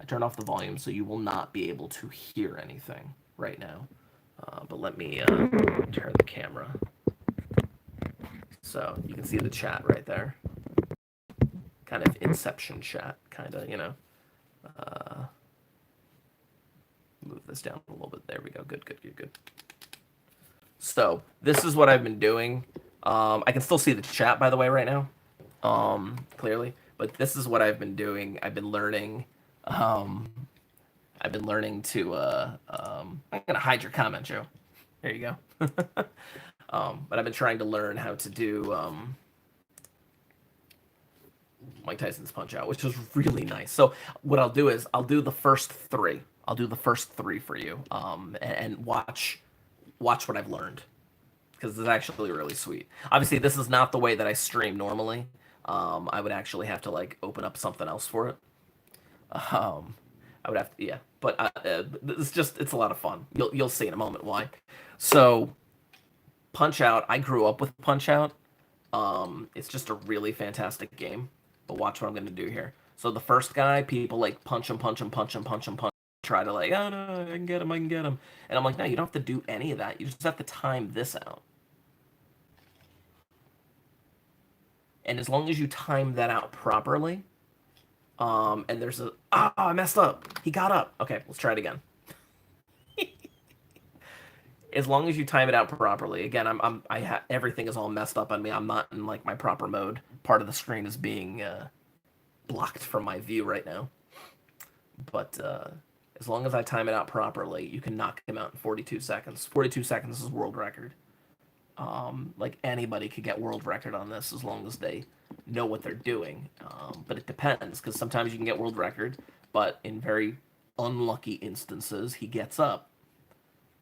I turned off the volume, so you will not be able to hear anything right now. But let me turn the camera. So you can see the chat right there. Kind of Inception chat, kind of, you know. Move this down a little bit. There we go. Good, good, good, good. So this is what I've been doing. I can still see the chat, by the way, right now, clearly. But this is what I've been doing. I've been learning. I've been learning to. I'm gonna hide your comment, Joe. There you go. But I've been trying to learn how to do Mike Tyson's Punch Out, which is really nice. So what I'll do is I'll do the first three. I'll do the first three for you, and watch what I've learned, because it's actually really sweet. Obviously, this is not the way that I stream normally. I would actually have to like open up something else for it. I would have to, yeah, but it's a lot of fun. You'll see in a moment why. So Punch Out, I grew up with Punch Out. It's just a really fantastic game. But watch what I'm gonna do here. So the first guy, people like punch him, punch him, punch him, punch him, punch. Try to like, oh no, I can get him, I can get him. And I'm like, no, you don't have to do any of that. You just have to time this out. And as long as you time that out properly, and there's a, I messed up. He got up. Okay, let's try it again. As long as you time it out properly. Again, everything is all messed up on me. I'm not in like my proper mode. Part of the screen is being blocked from my view right now. But as long as I time it out properly, you can knock him out in 42 seconds. 42 seconds is world record. Like anybody could get world record on this as long as they know what they're doing. But it depends, because sometimes you can get world record, but in very unlucky instances, he gets up.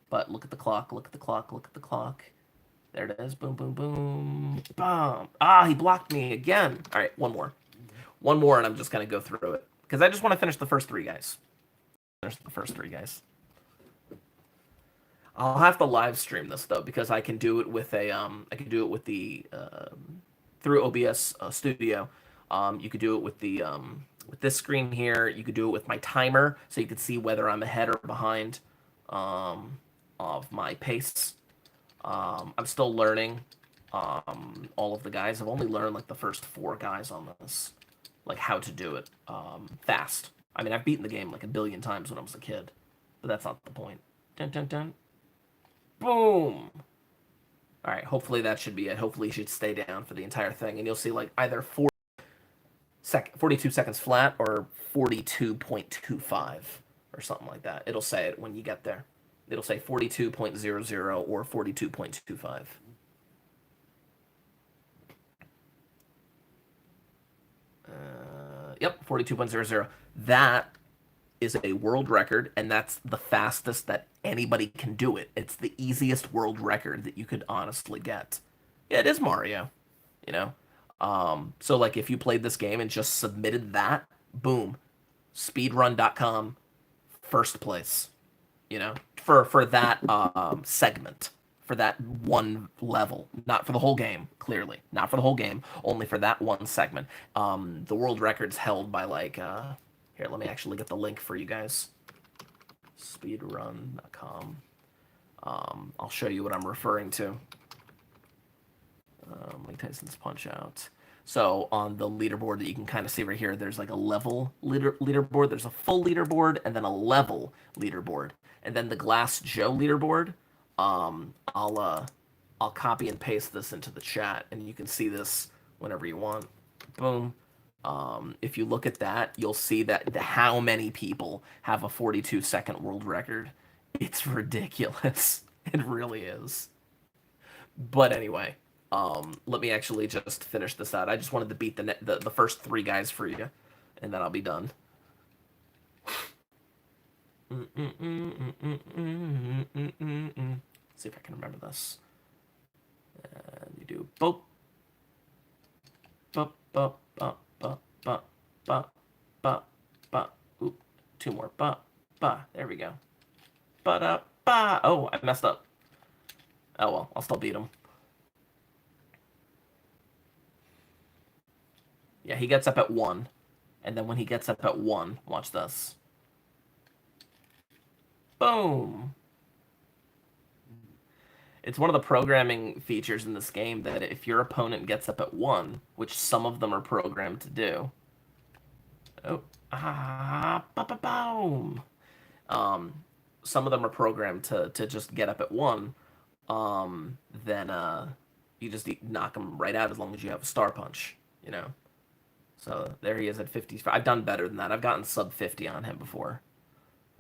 But look at the clock, look at the clock, look at the clock. There it is. Boom, boom, boom. Boom. Ah, he blocked me again. All right, one more. One more, and I'm just going to go through it, because I just want to finish the first three guys. Finish the first three guys. I'll have to live stream this though, because I can do it with a I can do it with the through OBS Studio. You could do it with this screen here. You could do it with my timer, so you could see whether I'm ahead or behind of my pace. I'm still learning all of the guys. I've only learned like the first 4 guys on this, like how to do it fast. I mean, I've beaten the game like a billion times when I was a kid, but that's not the point. Dun, dun, dun. Boom! Alright, hopefully that should be it. Hopefully you should stay down for the entire thing, and you'll see like either 42 seconds flat or 42.25 or something like that. It'll say it when you get there. It'll say 42.00 or 42.25. Yep, 42.00. That is a world record, and that's the fastest that anybody can do it. It's the easiest world record that you could honestly get. Yeah, it is Mario, you know? So, like, if you played this game and just submitted that, boom, speedrun.com, first place, you know, for that segment, for that one level, not for the whole game, clearly, not for the whole game, only for that one segment. The world record's held by, like, here, let me actually get the link for you guys. Speedrun.com. I'll show you what I'm referring to. Mike Tyson's Punch Out. So on the leaderboard that you can kind of see right here, there's like a level leaderboard. There's a full leaderboard and then a level leaderboard. And then the Glass Joe leaderboard, I'll copy and paste this into the chat, and you can see this whenever you want. Boom. If you look at that, you'll see that how many people have a 42-second world record. It's ridiculous. It really is. But anyway, let me actually just finish this out. I just wanted to beat the first three guys for you, and then I'll be done. See if I can remember this. And you do boop, boop, boop, boop, boop, boop, boop, boop, boop. Oop, two more. Ba, ba. There we go. Ba da ba. Oh, I messed up. Oh well, I'll still beat him. Yeah, he gets up at 1. And then when he gets up at 1, watch this. Boom! It's one of the programming features in this game that if your opponent gets up at 1, which some of them are programmed to do. Oh, boom! Some of them are programmed to just get up at 1. Then you just knock them right out as long as you have a star punch, you know? So there he is at 50. I've done better than that. I've gotten sub 50 on him before.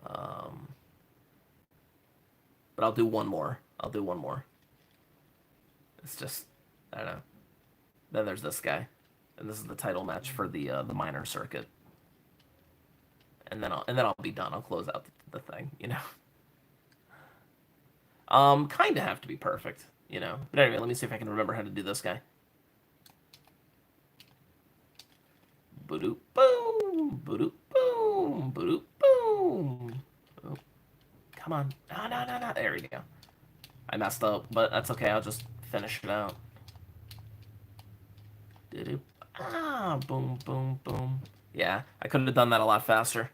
But I'll do one more. I'll do one more. It's just, I don't know. Then there's this guy. And this is the title match for the minor circuit. And then I'll be done. I'll close out the thing, you know. Kind of have to be perfect, you know. But anyway, let me see if I can remember how to do this guy. Boop boom, boop boom, boop boom. Oh, come on. No. There we go. I messed up, but that's okay. I'll just finish it out. Boom, boom, boom. Yeah, I could have done that a lot faster.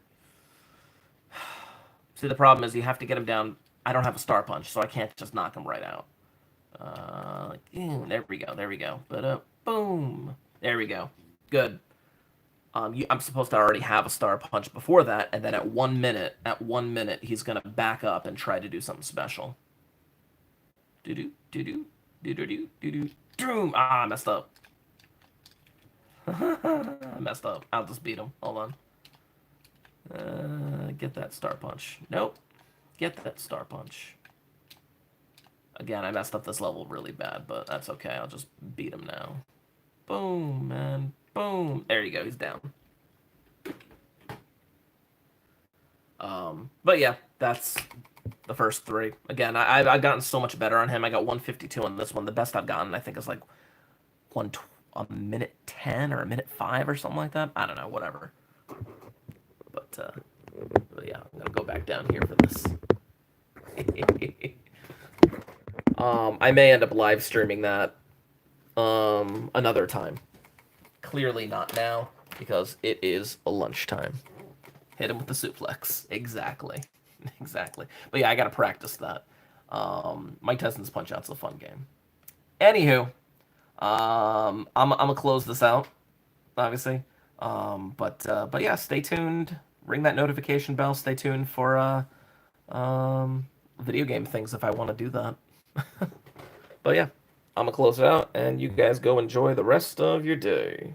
See, the problem is you have to get him down. I don't have a star punch, so I can't just knock him right out. There we go. But boom. There we go. Good. I'm supposed to already have a star punch before that, and then at 1 minute, he's gonna back up and try to do something special. Do. I messed up. I messed up. I'll just beat him. Hold on. Get that star punch. Nope. Get that star punch. Again, I messed up this level really bad, but that's okay. I'll just beat him now. Boom, man. Boom. There you go. He's down. But yeah, that's the first 3. Again, I've gotten so much better on him. I got 152 on this one. The best I've gotten, I think, is like a minute 10 or a minute 5 or something like that. I don't know, whatever. But yeah, I'm gonna go back down here for this. I may end up live streaming that another time. Clearly not now, because it is lunchtime. Hit him with the suplex. Exactly. But yeah, I gotta practice that. Mike Tyson's Punch-Out's a fun game. Anywho, I'm gonna close this out, obviously. But yeah, stay tuned. Ring that notification bell. Stay tuned for video game things if I want to do that. But yeah, I'm gonna close it out, and you guys go enjoy the rest of your day.